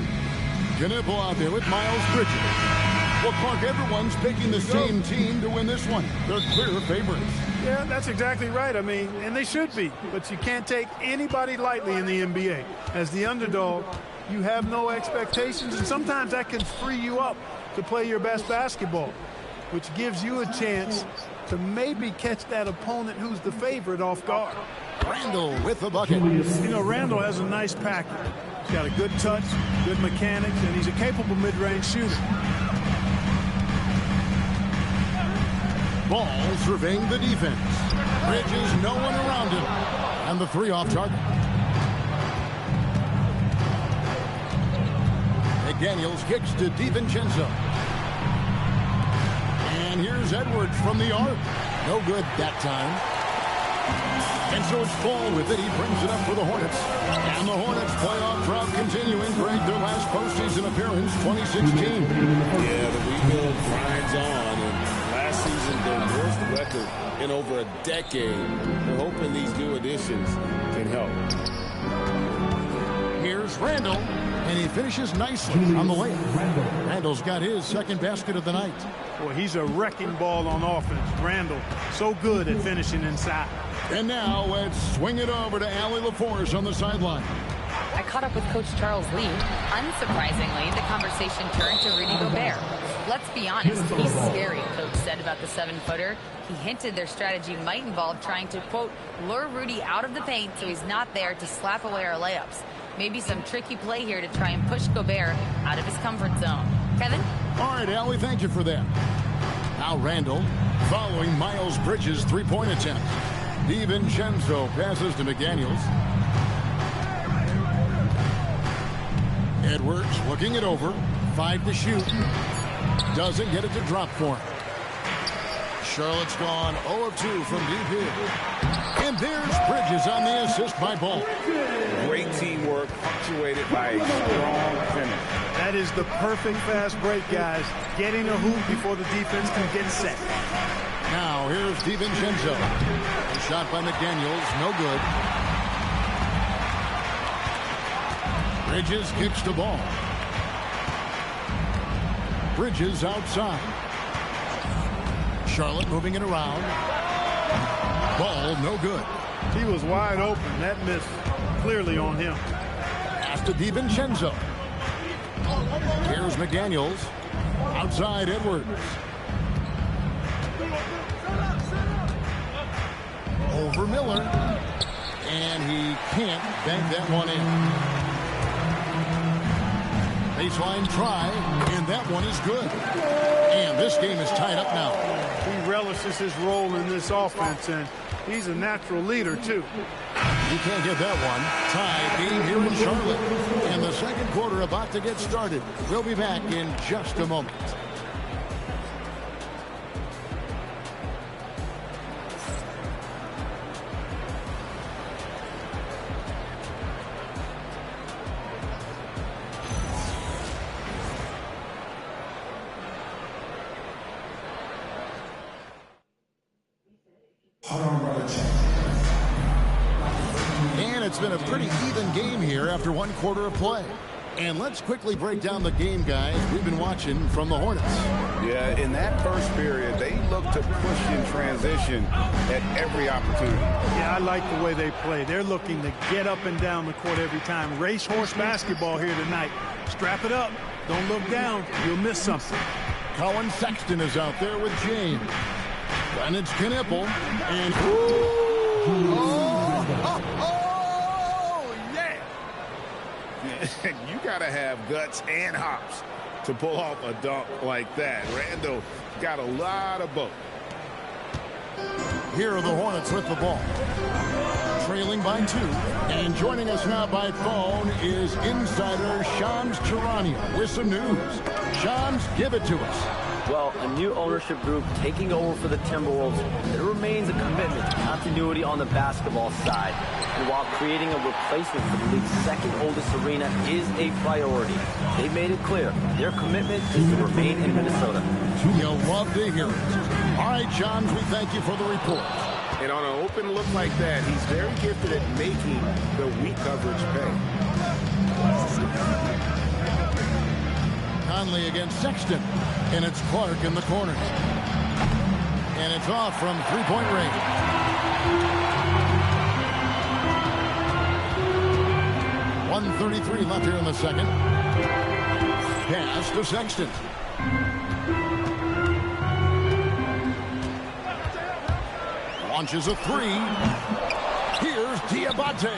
Knipple out there with Miles Bridges. Well, Clark, everyone's picking the same team to win this one. They're clear favorites. Yeah, that's exactly right. I mean, and they should be. But you can't take anybody lightly in the NBA. As the underdog, you have no expectations, and sometimes that can free you up to play your best basketball, which gives you a chance to maybe catch that opponent who's the favorite off guard. Randall with the bucket. You know, Randall has a nice package. He's got a good touch, good mechanics, and he's a capable mid-range shooter. Ball surveying the defense. Bridges, no one around him. And the 3 off target. McDaniels kicks to DiVincenzo. And here's Edwards from the arc. No good that time. And so it's Ball with it. He brings it up for the Hornets. And the Hornets playoff drought continuing. Greg, their last postseason appearance, 2016. Yeah, the rebuild grinds on. And last season, their worst record in over a decade. We're hoping these new additions can help. Randall, and he finishes nicely on the layup. Randall's got his second basket of the night. Boy, he's a wrecking ball on offense. Randall, so good at finishing inside. And now let's swing it over to Allie LaForce on the sideline. I caught up with Coach Charles Lee. Unsurprisingly, the conversation turned to Rudy Gobert. Let's be honest, he's scary, Coach said about the 7-footer. He hinted their strategy might involve trying to, quote, lure Rudy out of the paint so he's not there to slap away our layups. Maybe some tricky play here to try and push Gobert out of his comfort zone. Kevin? All right, Allie, thank you for that. Now Randall following Miles Bridges' three-point attempt. DiVincenzo passes to McDaniels. Edwards looking it over. 5 to shoot. Doesn't get it to drop for him. Charlotte's gone 0 of 2 from deep here. And there's Bridges on the assist by Ball. Great teamwork punctuated by a strong finish. That is the perfect fast break, guys. Getting a hoop before the defense can get set. Now here's DiVincenzo. A shot by McDaniels, no good. Bridges kicks the ball. Bridges outside. Charlotte moving it around. Ball no good. He was wide open. That miss clearly on him. Pass to DiVincenzo. Here's McDaniels. Outside Edwards. Over Miller. And he can't bank that one in. Baseline try, and that one is good. And this game is tied up now. He relishes his role in this offense, and he's a natural leader, too. You can't get that one. Tie game here in Charlotte. And the second quarter about to get started. We'll be back in just a moment. And it's been a pretty even game here after one quarter of play. And let's quickly break down the game, guys, we've been watching from the Hornets. Yeah, in that first period, they looked to push in transition at every opportunity. Yeah, I like the way they play. They're looking to get up and down the court every time. Racehorse basketball here tonight. Strap it up. Don't look down. You'll miss something. Colin Sexton is out there with James. And it's Knipple. And you got to have guts and hops to pull off a dunk like that. Randall got a lot of both. Here are the Hornets with the ball. Trailing by 2. And joining us now by phone is insider Shams Charania with some news. Shams, give it to us. Well, a new ownership group taking over for the Timberwolves. There remains a commitment to continuity on the basketball side. And while creating a replacement for the league's second oldest arena is a priority, they made it clear their commitment is to remain in Minnesota. You'll love to hear it. All right, Shams, we thank you for the report. And on an open look like that, he's very gifted at making the weak coverage pay. Conley against Sexton, and it's Clark in the corners. And it's off from three-point range. .133 left here in the second. Pass to Sexton. Launches a three. Here's Diabate.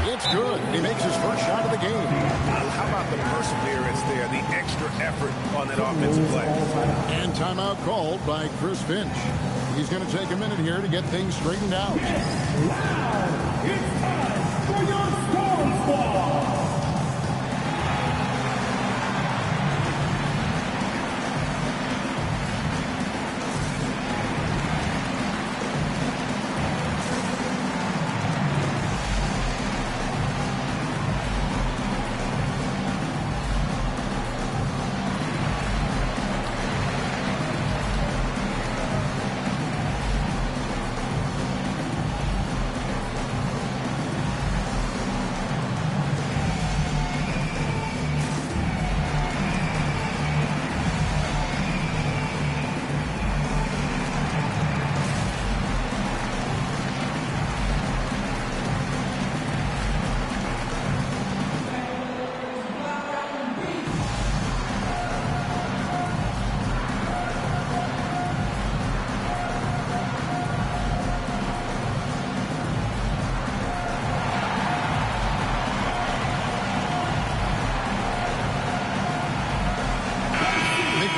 It's good. He makes his first shot of the game. How about the perseverance there, the extra effort on that offensive play? And timeout called by Chris Finch. He's going to take a minute here to get things straightened out. Now, it's time for your scoring squad.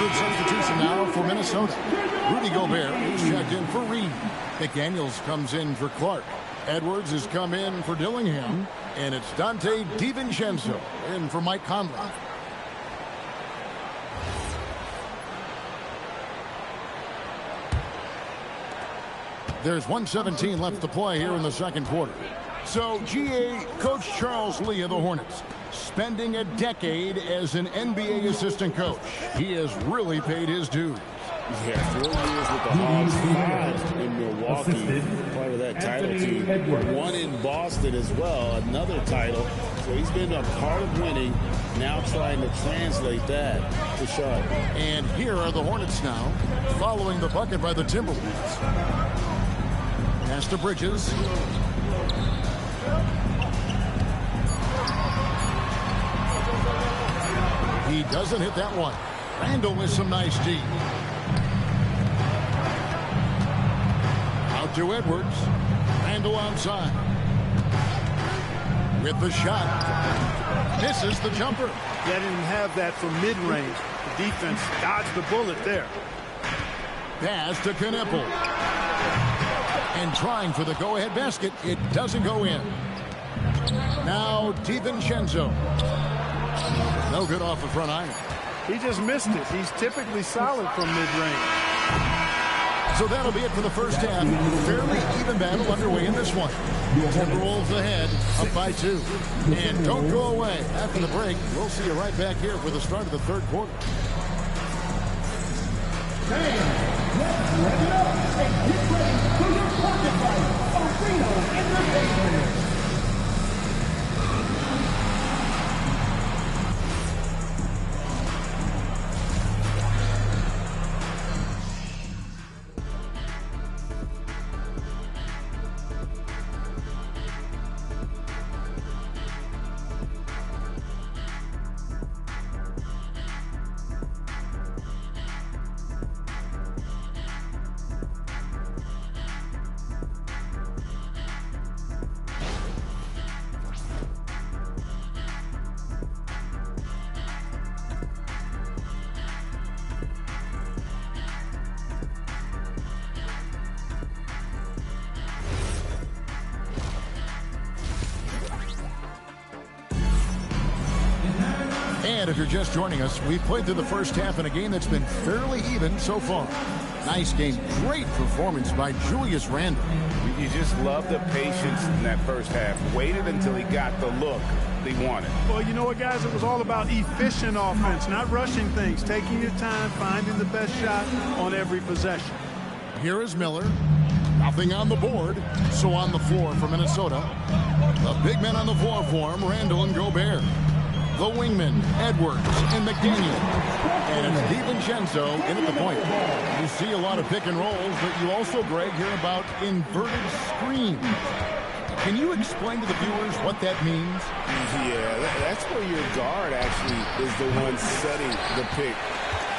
good substitution now for Minnesota. Rudy Gobert is checked in for Reed. McDaniels comes in for Clark. Edwards has come in for Dillingham. And it's Dante DiVincenzo in for Mike Conley. There's 1:17 left to play here in the second quarter. So, GA, Coach Charles Lee of the Hornets, spending a decade as an NBA assistant coach. He has really paid his dues. Yeah, 4 years with the Hawks, 5 in Milwaukee, part of that title team. 1 in Boston as well, another title. So he's been a part of winning, now trying to translate that to Charlotte. And here are the Hornets now, following the bucket by the Timberwolves. Pass to Bridges. He doesn't hit that one. Randall with some nice D. Out to Edwards. Randall outside. With the shot. Misses the jumper. They didn't have that from mid-range. The defense dodged the bullet there. Pass to Kneppel. And trying for the go-ahead basket. It doesn't go in. Now DiVincenzo. No good off the front iron. He just missed it. He's typically solid from mid-range. So that'll be it for the first half. Fairly even battle underway in this one. Timberwolves ahead, up by 2. And don't go away. After the break, we'll see you right back here for the start of the third quarter. Let's wrap it up and get ready for your pocket fight. Arena Entertainment. And if you're just joining us, we've played through the first half in a game that's been fairly even so far. Nice game. Great performance by Julius Randle. You just love the patience in that first half. Waited until he got the look they wanted. Well, you know what, guys? It was all about efficient offense, not rushing things, taking your time, finding the best shot on every possession. Here is Miller. Nothing on the board. So on the floor for Minnesota. The big men on the floor for him, Randall and Gobert. The wingmen, Edwards and McDaniel. And it's DiVincenzo in at the point. You see a lot of pick and rolls, but you also, Greg, hear about inverted screens. Can you explain to the viewers what that means? Yeah, that's where your guard actually is the one setting the pick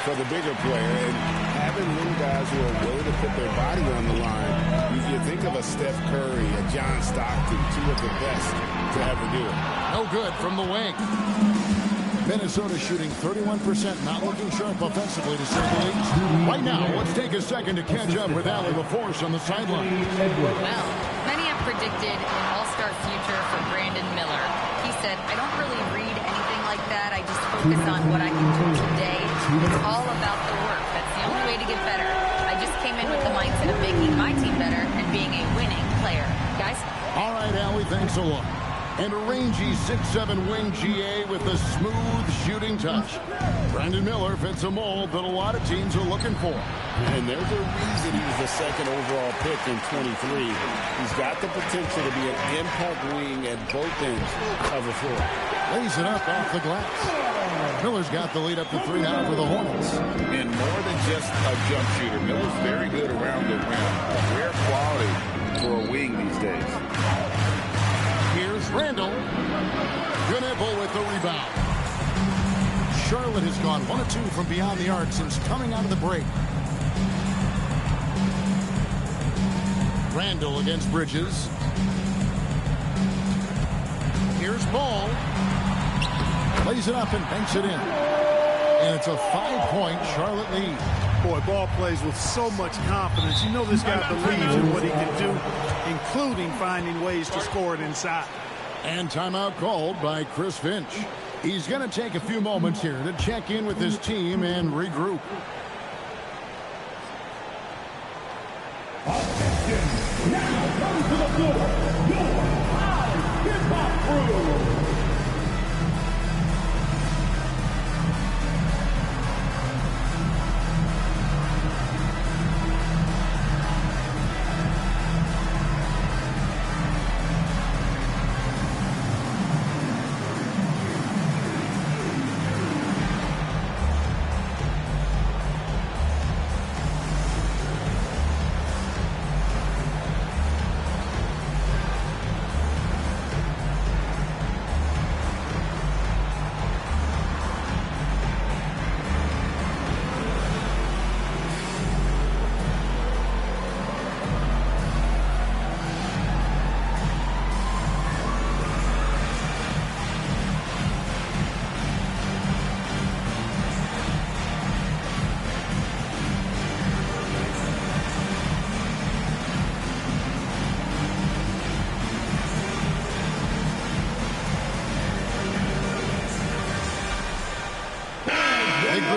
for the bigger player. And having little guys who are willing to put their body on the line, you think of a Steph Curry, a John Stockton, 2 of the best to ever do it. No good from the wing. Minnesota shooting 31%, not looking sharp offensively, to say the least. Right now, let's take a second to catch up with Allie LaForce on the sideline. Well, many have predicted an all-star future for Brandon Miller. He said, I don't really read anything like that. I just focus on what I can do today. It's all about the work. That's the only way to get better. I just came in with the mindset of making my team better and being a winning player. Guys? All right, Allie, thanks a lot. And a rangy 6'7" wing GA with a smooth shooting touch. Brandon Miller fits a mold that a lot of teams are looking for. And there's a reason he was the second overall pick in 23. He's got the potential to be an impact wing at both ends of the floor. Lays it up off the glass. Miller's got the lead up to 3 now for the Hornets. And more than just a jump shooter, Miller's very good around the rim. A rare quality for a wing these days. Here's Randall. Kneppel with the rebound. Charlotte has gone 1 of 2 from beyond the arc since coming out of the break. Randall against Bridges. Here's Ball. Lays it up and banks it in. And it's It's a 5-point Charlotte lead. Boy, ball plays with so much confidence. You know this guy believes in what he can do, including finding ways to score it inside. And timeout called by Chris Finch. He's going to take a few moments here to check in with his team and regroup. Attention, now come to the floor, your high hip-hop crew.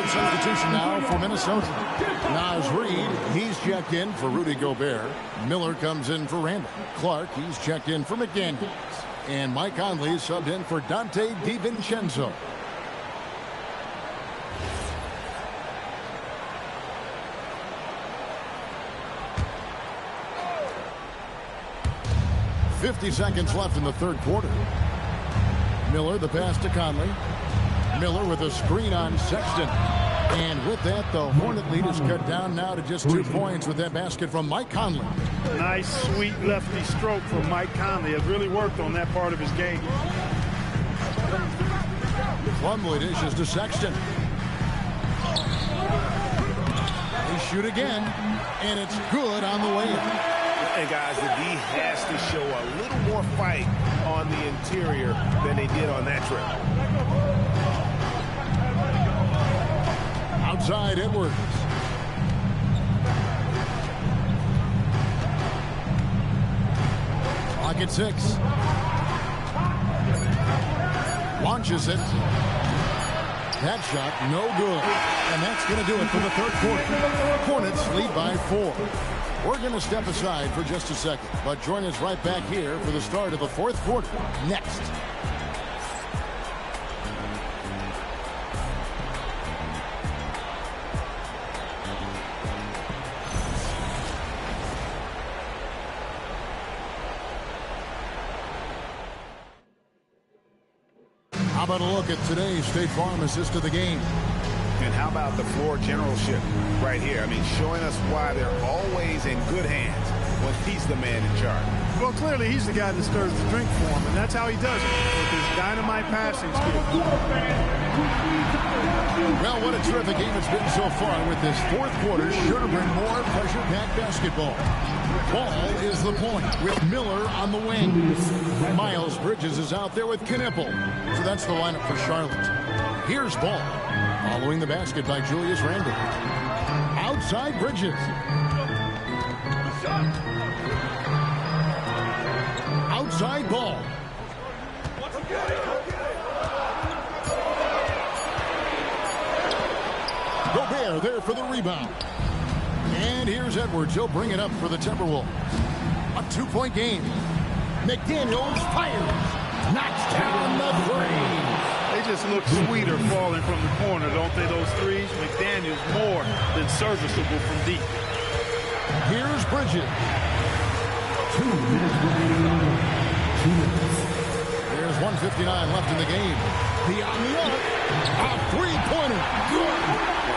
Substitution now for Minnesota. Naz Reid, he's checked in for Rudy Gobert. Miller comes in for Randall. Clark, he's checked in for McDaniels. And Mike Conley subbed in for Dante DiVincenzo. .50 seconds left in the third quarter. Miller, the pass to Conley. Miller with a screen on Sexton. And with that, the Hornet lead is cut down now to just 2 points with that basket from Mike Conley. Nice, sweet lefty stroke from Mike Conley. Has really worked on that part of his game. Plumlee dishes to Sexton. They shoot again, and it's good on the way. And guys, the D has to show a little more fight on the interior than they did on that trip. Outside Edwards. Clock at 6. Launches it. That shot, no good. And that's going to do it for the third quarter. Hornets lead by 4. We're going to step aside for just a second, but join us right back here for the start of the fourth quarter next. How about a look at today's State Farm assist of the game? And how about the floor generalship right here? I mean, showing us why they're always in good hands when he's the man in charge. Well, clearly he's the guy that stirs the drink for him, and that's how he does it, with his dynamite passing skill. Well, what a terrific game it's been so far with this fourth quarter. Sure to bring more pressure-packed basketball. Ball is the point with Miller on the wing. Miles Bridges is out there with Knipple. So that's the lineup for Charlotte. Here's Ball. Following the basket by Julius Randle. Outside Bridges. Outside Ball. Gobert there for the rebound. And here's Edwards. He'll bring it up for the Timberwolves. A 2-point game. McDaniels fires. Knocks down the three. They just look sweeter falling from the corner, don't they, those threes? McDaniels more than serviceable from deep. Here's Bridges. 2 minutes remaining. 2 minutes. There's 1:59 left in the game. Beyond the arc. A three-pointer. Good.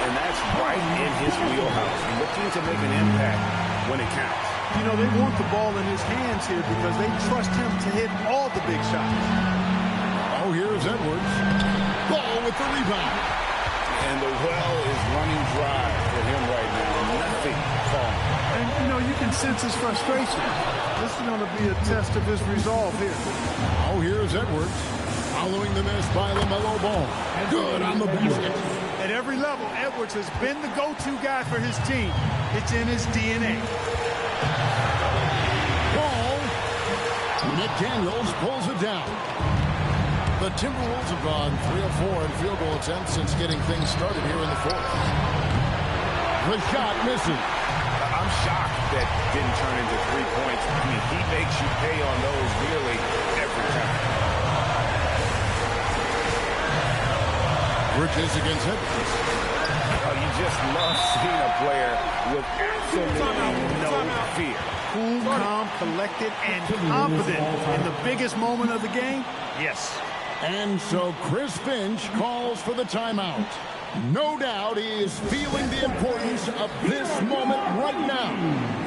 And that's right in his wheelhouse. Looking to make an impact when it counts. You know, they want the ball in his hands here because they trust him to hit all the big shots. Oh, here's Edwards. Ball with the rebound. And the well is running dry for him right now. Nothing falling. And, you know, you can sense his frustration. This is going to be a test of his resolve here. Oh, here's Edwards. Following the miss by LaMelo Ball. Good on the basket. At every level, Edwards has been the go-to guy for his team. It's in his DNA. Ball. McDaniels pulls it down. The Timberwolves have gone 3 of 4 in field goal attempts since getting things started here in the fourth. The shot misses. I'm shocked that didn't turn into 3 points. I mean, he makes you pay on those nearly every time. Bridges against Edwards. Oh, you just love seeing a player with absolutely no fear. Cool, calm, collected, and confident in the biggest moment of the game? Yes. And so Chris Finch calls for the timeout. No doubt he is feeling the importance of this moment right now.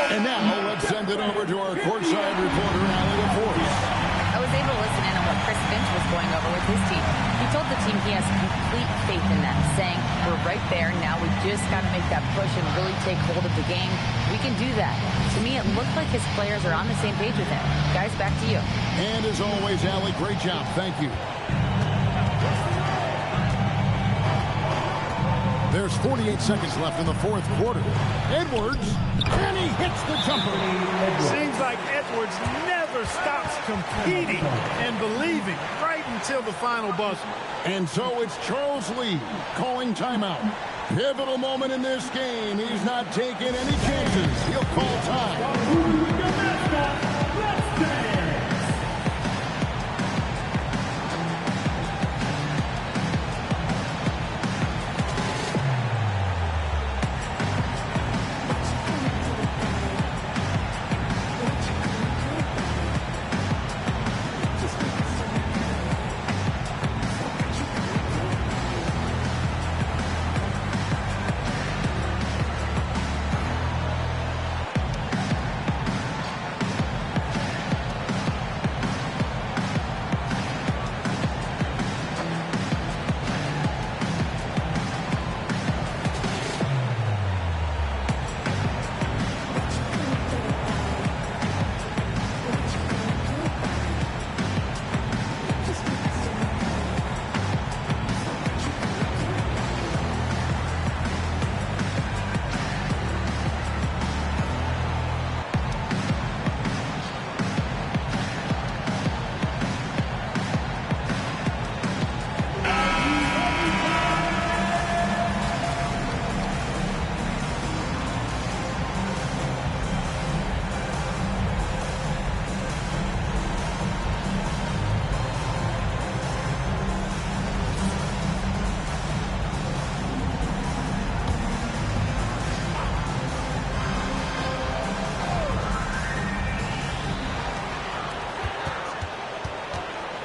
And now let's send it over to our courtside reporter, Allie LaForce. I was able to listen in on what Chris Finch was going over with his team. He told the team he has complete faith in them, saying, we're right there now. We just got to make that push and really take hold of the game. We can do that. To me, it looked like his players are on the same page with him. Guys, back to you. And as always, Allie, great job. Thank you. There's 48 seconds left in the fourth quarter. Edwards, and he hits the jumper. Seems like Edwards never stops competing and believing right until the final buzzer. And so it's Charles Lee calling timeout. Pivotal moment in this game. He's not taking any chances. He'll call time.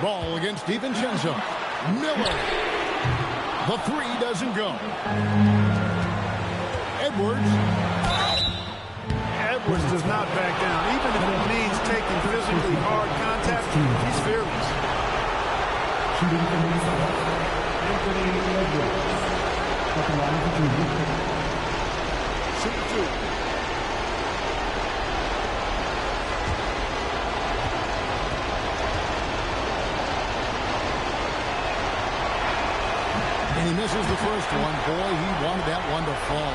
Ball against DiVincenzo. Miller. The three doesn't go. Edwards. Edwards does not back down. Even if it means taking physically hard contact, he's fearless. Anthony Edwards. At the line for two. Shoot two. And he misses the first one. Boy, he wanted that one to fall.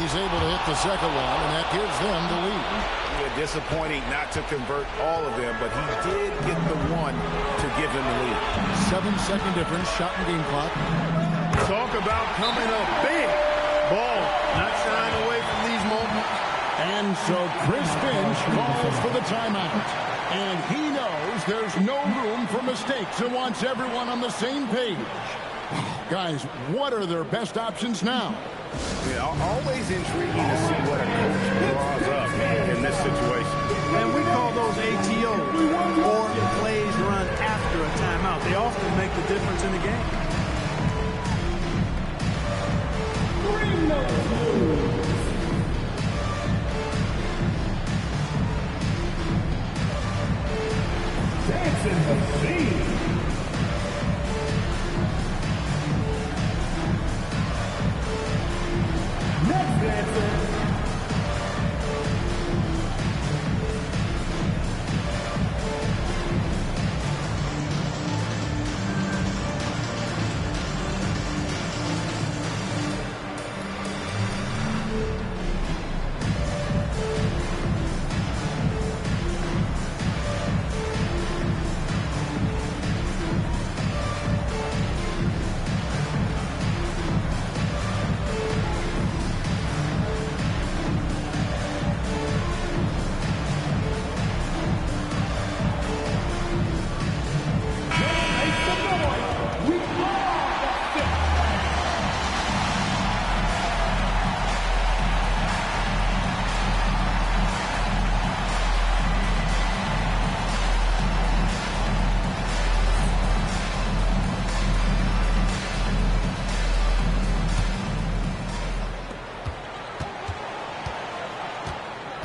he's able to hit the second one, and that gives them the lead. Yeah, disappointing not to convert all of them, but he did get the one to give them the lead. 7-second difference, shot and game clock. Talk about coming up big. Ball not shying away from these moments. And so Chris Finch calls for the timeout. And he knows there's no room for mistakes and wants everyone on the same page. Guys, what are their best options now? Yeah, always intriguing to see what a coach draws up in this situation. And we call those ATOs, or plays run after a timeout. They often make the difference in the game. Dancing the scene. Next dancer.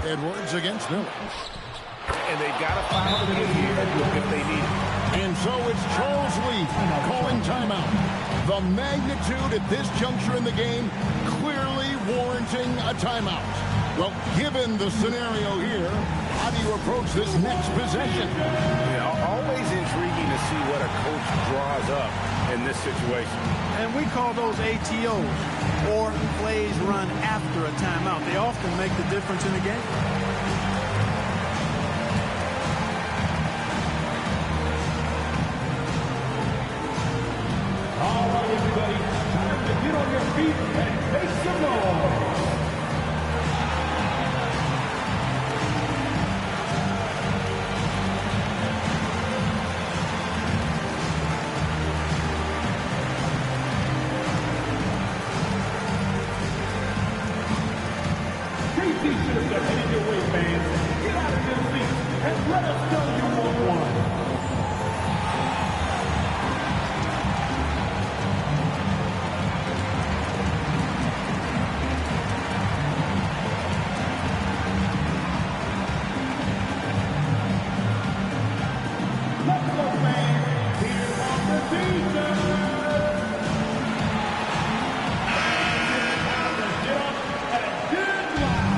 Edwards against Miller. And they've got to foul to get here if they need it. And so it's Charles Lee calling timeout. The magnitude at this juncture in the game clearly warranting a timeout. Well, given the scenario here, how do you approach this next possession? Yeah, always intriguing to see what a coach draws up in this situation. And we call those ATOs, or plays run after a timeout. They often make the difference in the game. All right, everybody, time to get on your feet and make some noise. T-shirts are headed your way, fans. Get out of your seats and let us know you want one. Let's go, fans. Here on the T-shirt. Get up and get loud.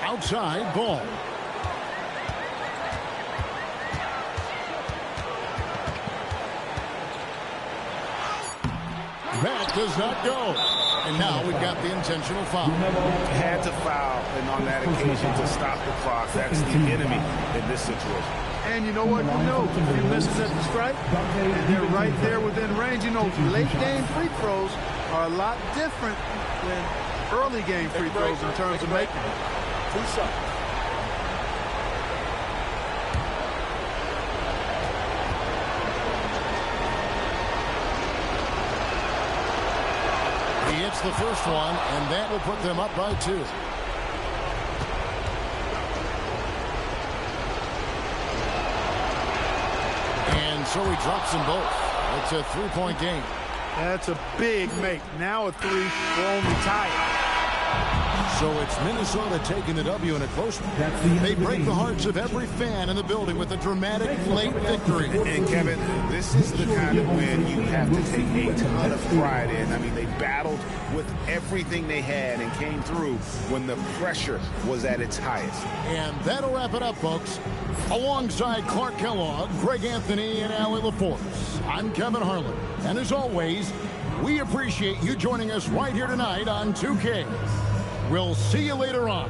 Outside ball. That does not go. And now we've got the intentional foul. Had to foul, and on that occasion to stop the clock. That's the enemy in this situation. And you know what? You know, if he misses at the stripe, and they're right there within range. You know, late game free throws are a lot different than early game free throws in terms of making it. 2 shots. He hits the first one, and that will put them up by 2. And so he drops them both. It's a 3-point game. That's a big make. Now a 3 will only tie it. So it's Minnesota taking the W in a close one. They break the hearts of every fan in the building with a dramatic late victory. And Kevin, this is the kind of win you have to take a ton of pride in. I mean, they battled with everything they had and came through when the pressure was at its highest. And that'll wrap it up, folks. Alongside Clark Kellogg, Greg Anthony, and Allie LaForce, I'm Kevin Harlan. And as always, we appreciate you joining us right here tonight on 2K. We'll see you later on.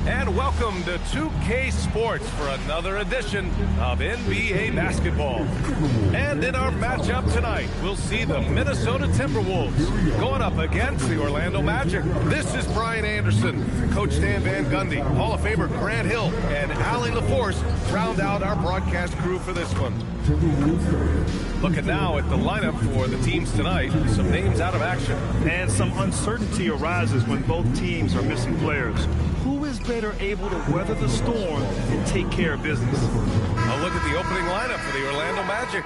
And welcome to 2K Sports for another edition of NBA basketball. And in our matchup tonight, we'll see the Minnesota Timberwolves going up against the Orlando Magic. This is Brian Anderson, Coach Dan Van Gundy, Hall of Famer Grant Hill, and Allie LaForce round out our broadcast crew for this one. Looking now at the lineup for the teams tonight, some names out of action. And some uncertainty arises when both teams are missing players. Who is better able to weather the storm and take care of business? A look at the opening lineup for the Orlando Magic.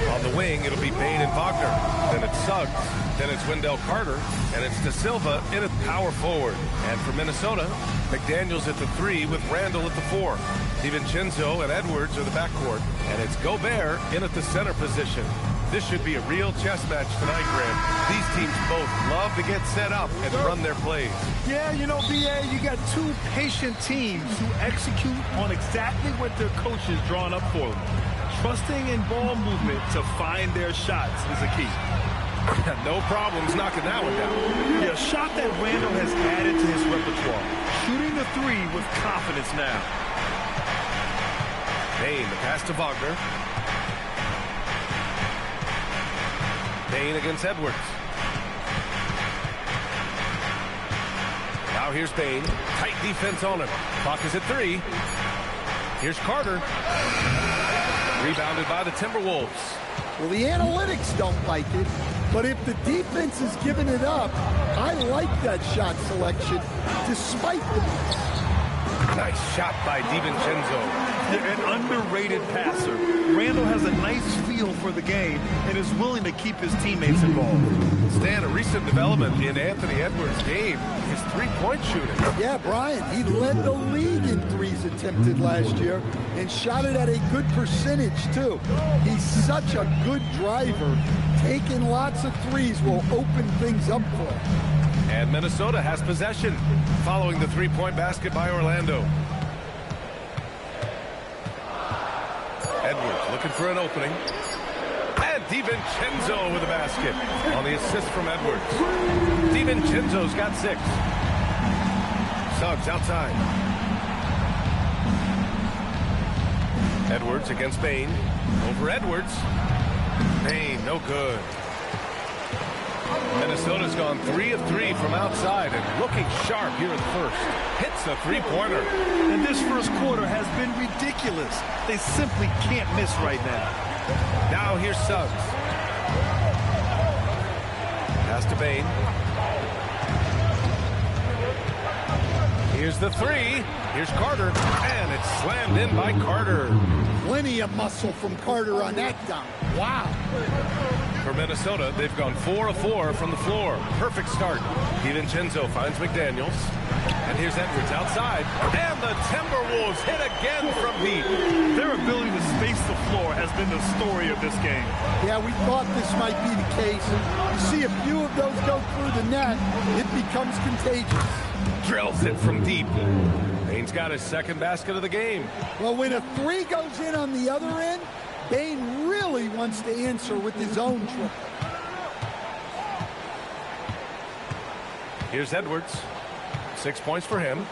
On the wing, it'll be Bane and Wagner. Then it's Suggs. Then it's Wendell Carter. And it's De Silva in at power forward. And for Minnesota, McDaniels at the 3 with Randall at the 4. DiVincenzo and Edwards are the backcourt. And it's Gobert in at the center position. This should be a real chess match tonight, Graham. These teams both love to get set up and run their plays. Yeah, you know, BA, you got two patient teams who execute on exactly what their coach has drawn up for them. Trusting in ball movement to find their shots is a key. No problems knocking that one down. Yeah, a shot that Randall has added to his repertoire. Shooting the 3 with confidence now. Bane, the pass to Wagner. Bane against Edwards. Now here's Bane. Tight defense on him. Clock is at 3. Here's Carter. Rebounded by the Timberwolves. Well, the analytics don't like it, but if the defense is giving it up, I like that shot selection despite the... Nice shot by DiVincenzo. An underrated passer. Randall has a nice feel for the game and is willing to keep his teammates involved. Stan, a recent development in Anthony Edwards' game is three-point shooting. Yeah, Brian, he led the league in threes attempted last year and shot it at a good percentage, too. He's such a good driver. Taking lots of threes will open things up for him. And Minnesota has possession following the three-point basket by Orlando. Edwards looking for an opening. And DiVincenzo with a basket on the assist from Edwards. DiVincenzo's got 6. Suggs outside. Edwards against Bane. Over Edwards. Bane, no good. Minnesota's gone 3 of 3 from outside and looking sharp here in the first. Hits the three-pointer. And this first quarter has been ridiculous. They simply can't miss right now. Now here's Suggs. Pass to Bane. Here's the 3. Here's Carter. And it's slammed in by Carter. Plenty of muscle from Carter on that dunk. Wow. For Minnesota, they've gone 4 of 4 from the floor. Perfect start. DiVincenzo finds McDaniels. And here's Edwards outside. And the Timberwolves hit again from deep. Their ability to space the floor has been the story of this game. Yeah, we thought this might be the case. You see a few of those go through the net, it becomes contagious. Drills it from deep. Bane's got his second basket of the game. Well, when a 3 goes in on the other end, Bane really wants to answer with his own triple. Here's Edwards. 6 points for him.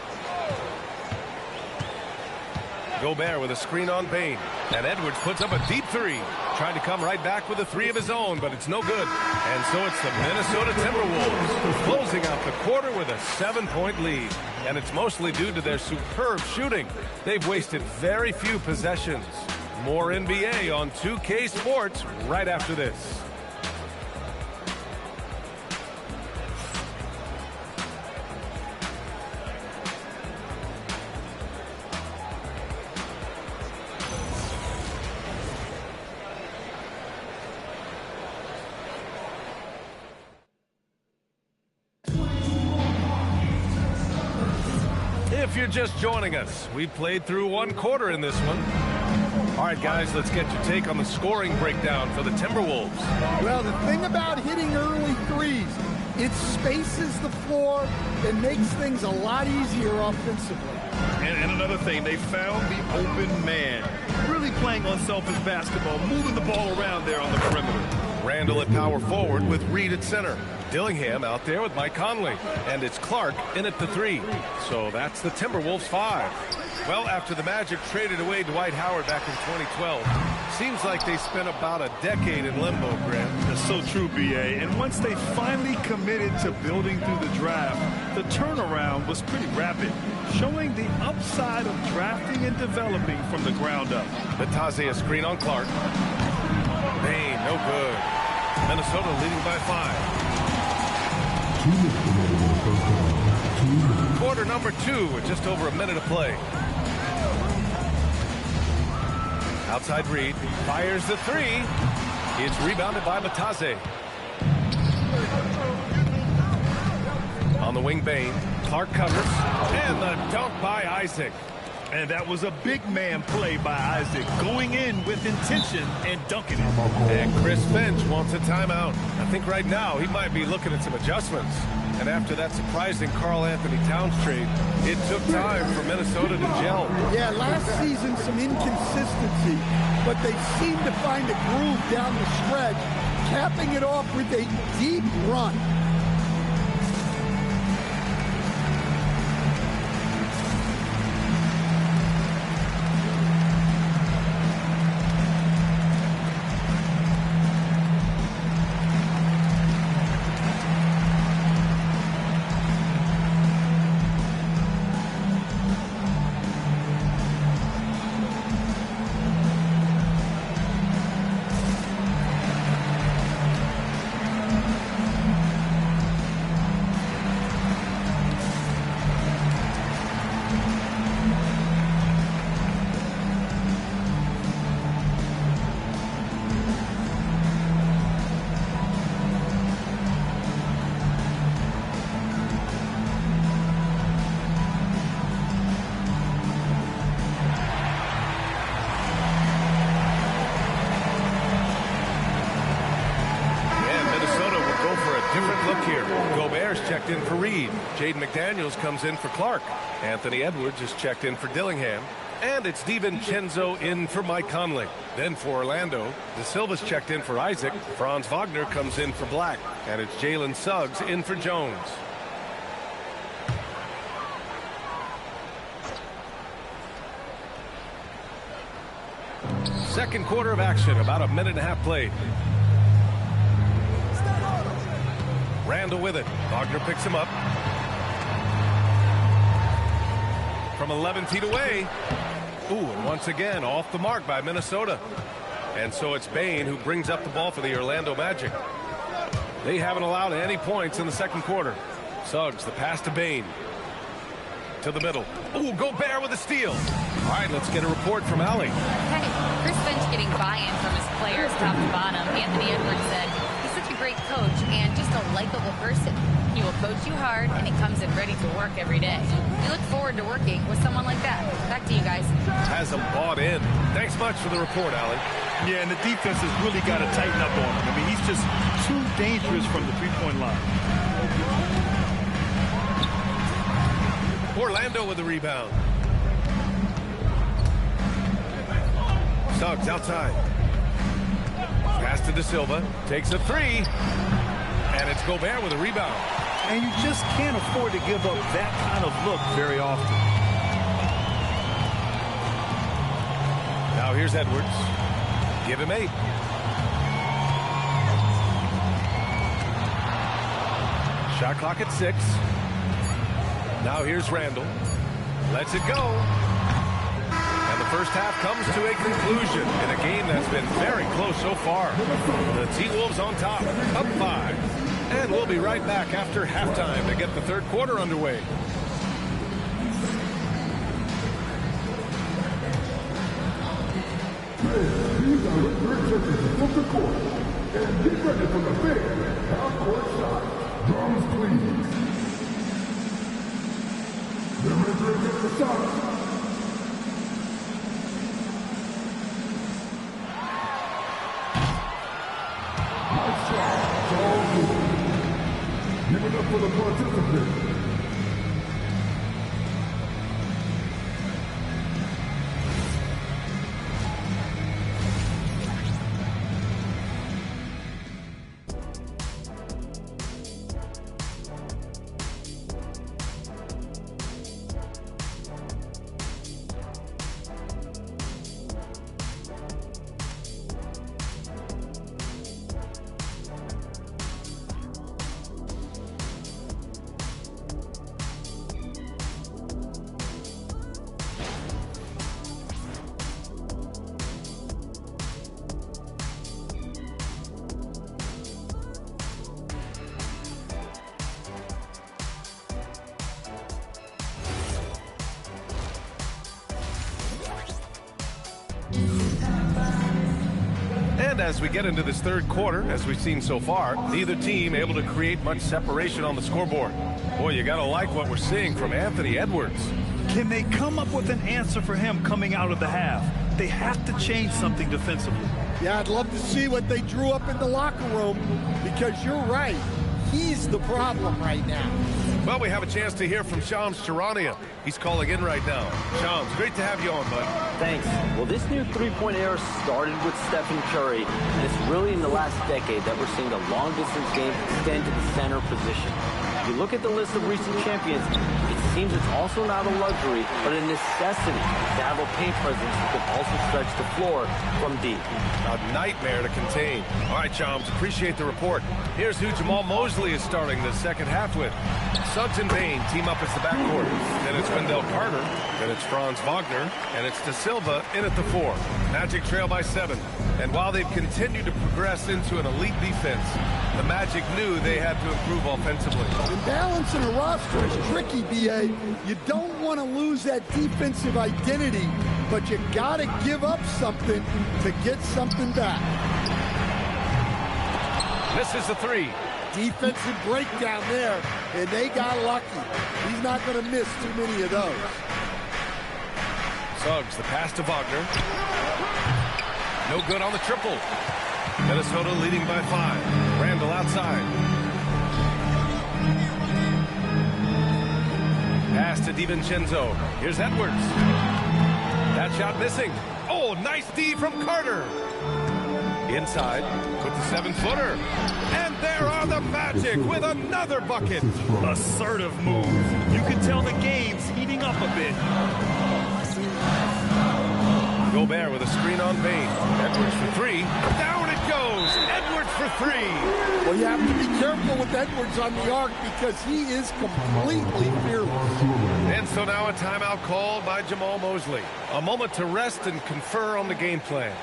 Gobert with a screen on Bane. And Edwards puts up a deep 3. Trying to come right back with a 3 of his own, but it's no good. And so it's the Minnesota Timberwolves closing out the quarter with a 7-point lead. And it's mostly due to their superb shooting. They've wasted very few possessions. More NBA on 2K Sports right after this. If you're just joining us, we played through 1 quarter in this one. All right, guys, let's get your take on the scoring breakdown for the Timberwolves. Well, the thing about hitting early threes, it spaces the floor and makes things a lot easier offensively. And another thing, they found the open man. Really playing unselfish basketball, moving the ball around there on the perimeter. Randall at power forward with Reed at center. Dillingham out there with Mike Conley. And it's Clark in at the 3. So that's the Timberwolves 5. Well, after the Magic traded away Dwight Howard back in 2012, seems like they spent about a decade in limbo, Grant. That's so true, B.A. And once they finally committed to building through the draft, the turnaround was pretty rapid, showing the upside of drafting and developing from the ground up. Bataze a screen on Clark. Bain, no good. Minnesota leading by 5. Quarter number 2 with just over a minute of play. Outside Reed, fires the 3. It's rebounded by Bataze. On the wing, Bain. Clark covers, and the dunk by Isaac. And that was a big man play by Isaac, going in with intention and dunking it. And Chris Finch wants a timeout. I think right now he might be looking at some adjustments. And after that surprising Karl Anthony Towns trade, it took time for Minnesota to gel. Yeah, last season some inconsistency, but they seemed to find a groove down the stretch, capping it off with a deep run. Checked in for Reed. Jaden McDaniels comes in for Clark. Anthony Edwards is checked in for Dillingham. And it's DiVincenzo in for Mike Conley. Then for Orlando, De Silva's checked in for Isaac. Franz Wagner comes in for Black. And it's Jalen Suggs in for Jones. Second quarter of action, about a minute and a half played. Randall with it. Wagner picks him up. From 11 feet away. Ooh, and once again, off the mark by Minnesota. And so it's Bain who brings up the ball for the Orlando Magic. They haven't allowed any points in the second quarter. Suggs, the pass to Bain. To the middle. Ooh, Gobert with a steal. All right, let's get a report from Allie. Okay, Chris Finch getting buy-in from his players top to bottom. Anthony Edwards said, he's such a great coach and just a likable person. He will coach you hard, and he comes in ready to work every day. We look forward to working with someone like that. Back to you guys. Has him bought in. Thanks much for the report, Allie. Yeah, and the defense has really got to tighten up on him. I mean, he's just too dangerous from the three-point line. Orlando with the rebound. Suggs outside. Pass to De Silva. Takes a 3. And it's Gobert with a rebound. And you just can't afford to give up that kind of look very often. Now here's Edwards. Give him 8. Shot clock at 6. Now here's Randall. Lets it go. And the first half comes to a conclusion in a game that's been very close so far. The T-Wolves on top, up 5. And we'll be right back after halftime to get the third quarter underway. These are the third seconds of the court. And get ready for the big half-court shot. Drums, please. The Rangers get the shot. Nice shot. It's all good. Give it up for the participants. as we get into this third quarter, as we've seen so far. Neither team able to create much separation on the scoreboard. Boy, you got to like what we're seeing from Anthony Edwards. Can they come up with an answer for him coming out of the half? They have to change something defensively. Yeah, I'd love to see what they drew up in the locker room, because you're right. He's the problem right now. Well, we have a chance to hear from Shams Charania. He's calling in right now. Shams, great to have you on, bud. Thanks. Well, this new three-point era started with Stephen Curry, and it's really in the last decade that we're seeing the long-distance game extend to the center position. If you look at the list of recent champions, it seems it's also not a luxury, but a necessity to have a paint presence who can also stretch the floor from deep. A nightmare to contain. All right, Shams, appreciate the report. Here's who Jamal Mosley is starting the second half with. Suggs and Bain team up as the backcourt. Then it's Wendell Carter. Then it's Franz Wagner. And it's De Silva in at the 4. Magic trail by 7. And while they've continued to progress into an elite defense, the Magic knew they had to improve offensively. And balancing a roster is tricky, B.A. You don't want to lose that defensive identity, but you got to give up something to get something back. Misses the 3. Defensive breakdown there, and they got lucky. He's not going to miss too many of those. Suggs, the pass to Wagner. No good on the triple. Minnesota leading by 5. Randall outside. Pass to DiVincenzo. Here's Edwards. That shot missing. Oh, nice D from Carter. Inside with the 7-footer. And there are the Magic with another bucket. Assertive move. You can tell the game's heating up a bit. Gobert with a screen on Bain. Edwards for 3. Down it goes. Edwards for 3. Well, you have to be careful with Edwards on the arc because he is completely fearless. And so now a timeout called by Jamal Mosley. A moment to rest and confer on the game plan.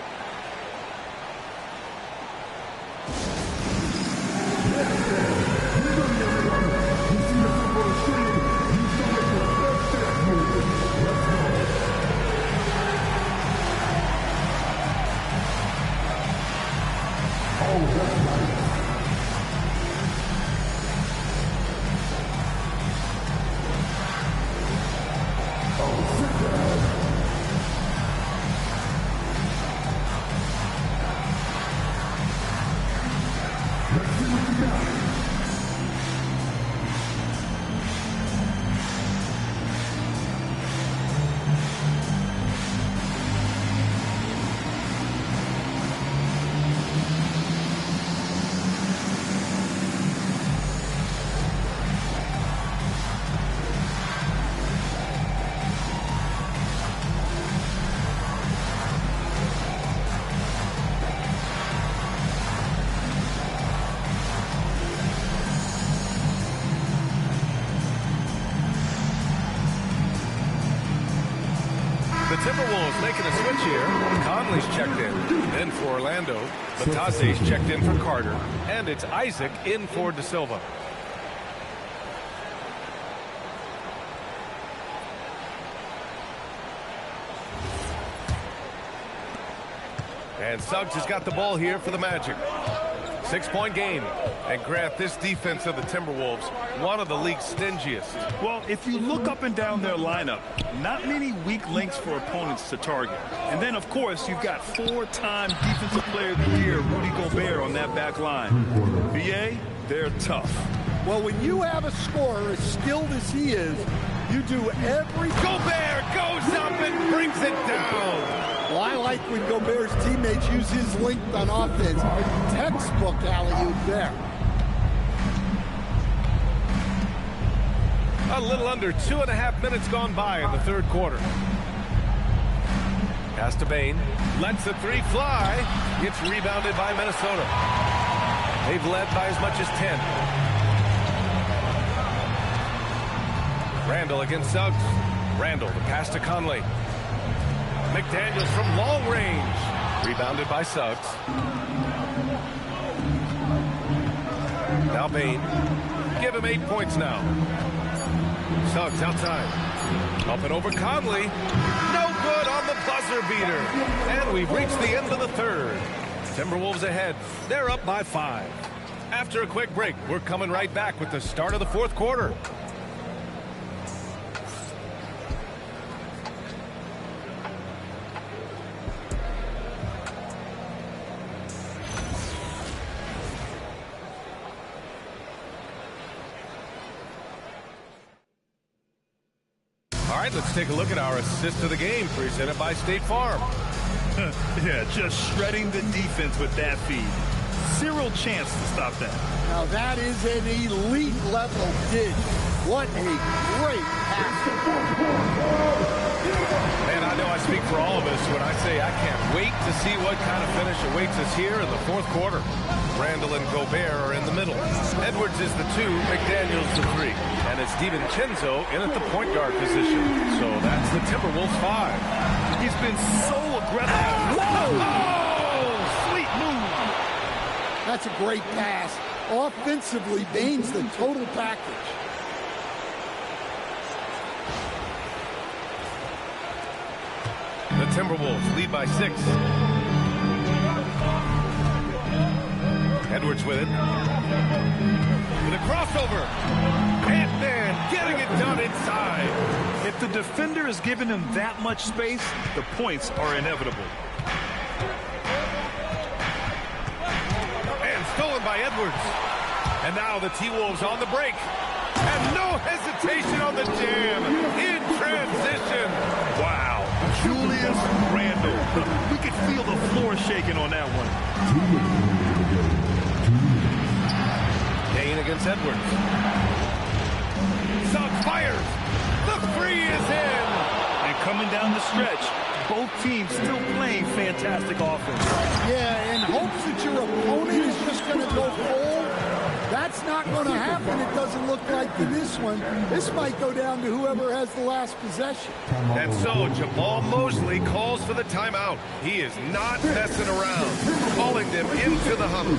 The Timberwolves making a switch here. Conley's checked in for Orlando. Batase's checked in for Carter. And it's Isaac in for De Silva. And Suggs has got the ball here for the Magic. 6-point game. And Grant, this defense of the Timberwolves, one of the league's stingiest. Well, if you look up and down their lineup, not many weak links for opponents to target. And then, of course, you've got 4-time Defensive Player of the Year, Rudy Gobert, on that back line. BA, they're tough. Well, when you have a scorer as skilled as he is, you do every... Gobert goes up and brings it down. Well, I like when Gobert's teammates use his length on offense. Textbook alley-oop there. A little under 2.5 minutes gone by in the third quarter. Pass to Bain. Lets the 3 fly. It's rebounded by Minnesota. They've led by as much as 10. Randall against Suggs. Randall, the pass to Conley. McDaniels from long range. Rebounded by Suggs. Now Bain. Give him 8 points now. Suggs outside. Up and over Conley. No good on the buzzer beater. And we've reached the end of the third. Timberwolves ahead. They're up by 5. After a quick break, we're coming right back with the start of the fourth quarter. All right, let's take a look at our assist of the game presented by State Farm. Yeah, just shredding the defense with that feed. Zero chance to stop that. Now that is an elite level dig. What a great pass. And I know I speak for all of us when I say I can't wait to see what kind of finish awaits us here in the fourth quarter. Randall and Gobert are in the middle. Edwards is the 2, McDaniels the 3. And it's DiVincenzo in at the point guard position. So that's the Timberwolves 5. He's been so aggressive. Whoa! Sweet move. That's a great pass. Offensively, Bane's the total package. The Timberwolves lead by 6. Edwards with it. With a crossover. Ant-Man getting it done inside. If the defender is giving him that much space, the points are inevitable. And stolen by Edwards. And now the T-Wolves on the break. And no hesitation on the jam. In transition. Wow. Julius Randle. We could feel the floor shaking on that one. Kane against Edwards. Suggs fires. The 3 is in. And coming down the stretch, both teams still playing fantastic offense. Yeah, in hopes that your opponent is just going to go full. That's not going to happen. It doesn't look like in this one. This might go down to whoever has the last possession. And so Jamal Mosley calls for the timeout. He is not messing around. Calling them into the huddle.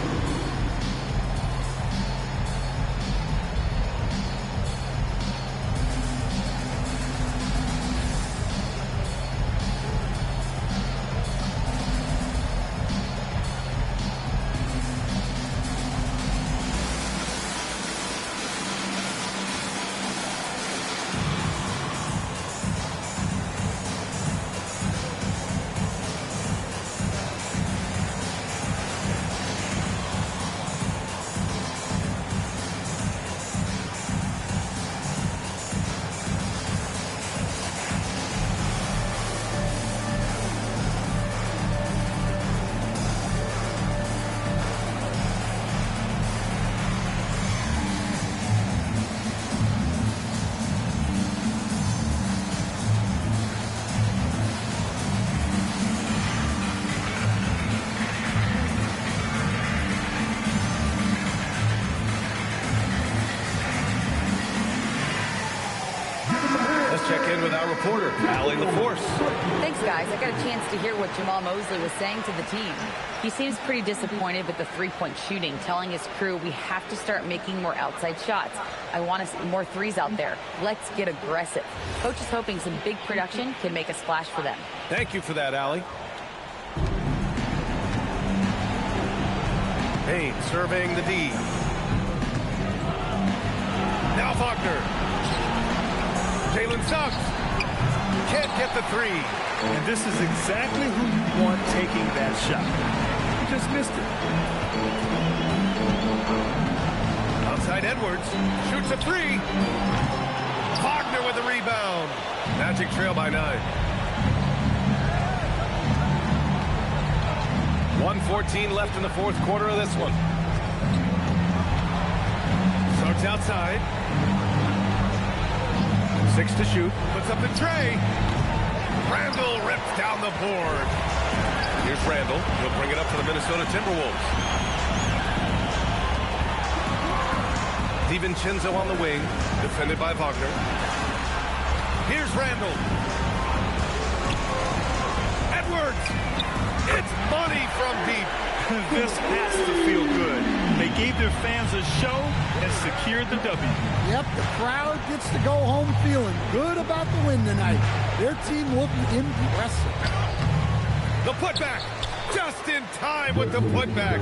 Check in with our reporter, Allie LaForce. Thanks, guys. I got a chance to hear what Jamal Mosley was saying to the team. He seems pretty disappointed with the three-point shooting, telling his crew we have to start making more outside shots. I want to see more threes out there. Let's get aggressive. Coach is hoping some big production can make a splash for them. Thank you for that, Allie. Payne surveying the D. Now Wagner. Jalen Suggs can't get the 3. And this is exactly who you want taking that shot. He just missed it. Outside Edwards shoots a 3. Wagner with the rebound. Magic trail by 9. 1:14 left in the fourth quarter of this one. Starts outside. 6 to shoot. Puts up the tray. Randall rips down the board. Here's Randall. He'll bring it up to the Minnesota Timberwolves. DiVincenzo on the wing. Defended by Wagner. Here's Randall. Edwards. It's money from deep. This has to feel good. They gave their fans a show and secured the W. Yep, the crowd gets to go home feeling good about the win tonight. Their team looked impressive. The putback. just in time with the putback.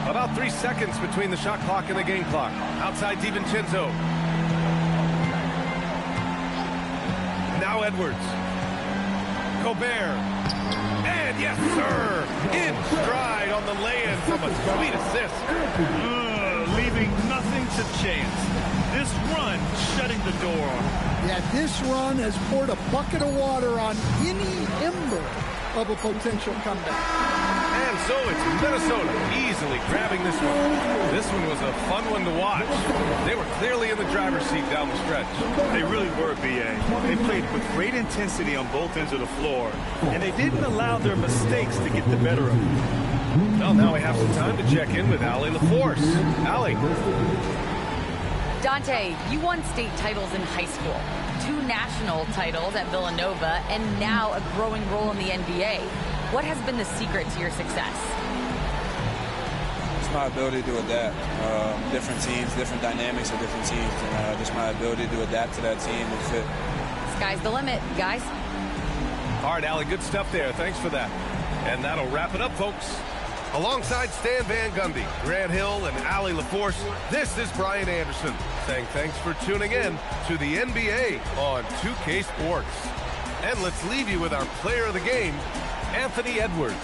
About 3 seconds between the shot clock and the game clock. Outside DiVincenzo. Now Edwards. Gobert. And yes, sir, in stride on the lay-in from a sweet assist. Leaving nothing to chance. This run shutting the door on him. Yeah, this run has poured a bucket of water on any ember of a potential comeback. And so it's Minnesota easily grabbing this one. This one was a fun one to watch. They were clearly in the driver's seat down the stretch. They really were, B.A. They played with great intensity on both ends of the floor, and they didn't allow their mistakes to get the better of them. Well, now we have some time to check in with Allie LaForce. Allie. Dante, you won state titles in high school, 2 national titles at Villanova, and now a growing role in the NBA. What has been the secret to your success? It's my ability to adapt. Different teams, different dynamics of different teams, and just my ability to adapt to that team and fit. Sky's the limit, guys. All right, Allie, good stuff there. Thanks for that. And that'll wrap it up, folks. Alongside Stan Van Gundy, Grant Hill, and Allie LaForce, this is Brian Anderson saying thanks for tuning in to the NBA on 2K Sports. And let's leave you with our player of the game, Anthony Edwards.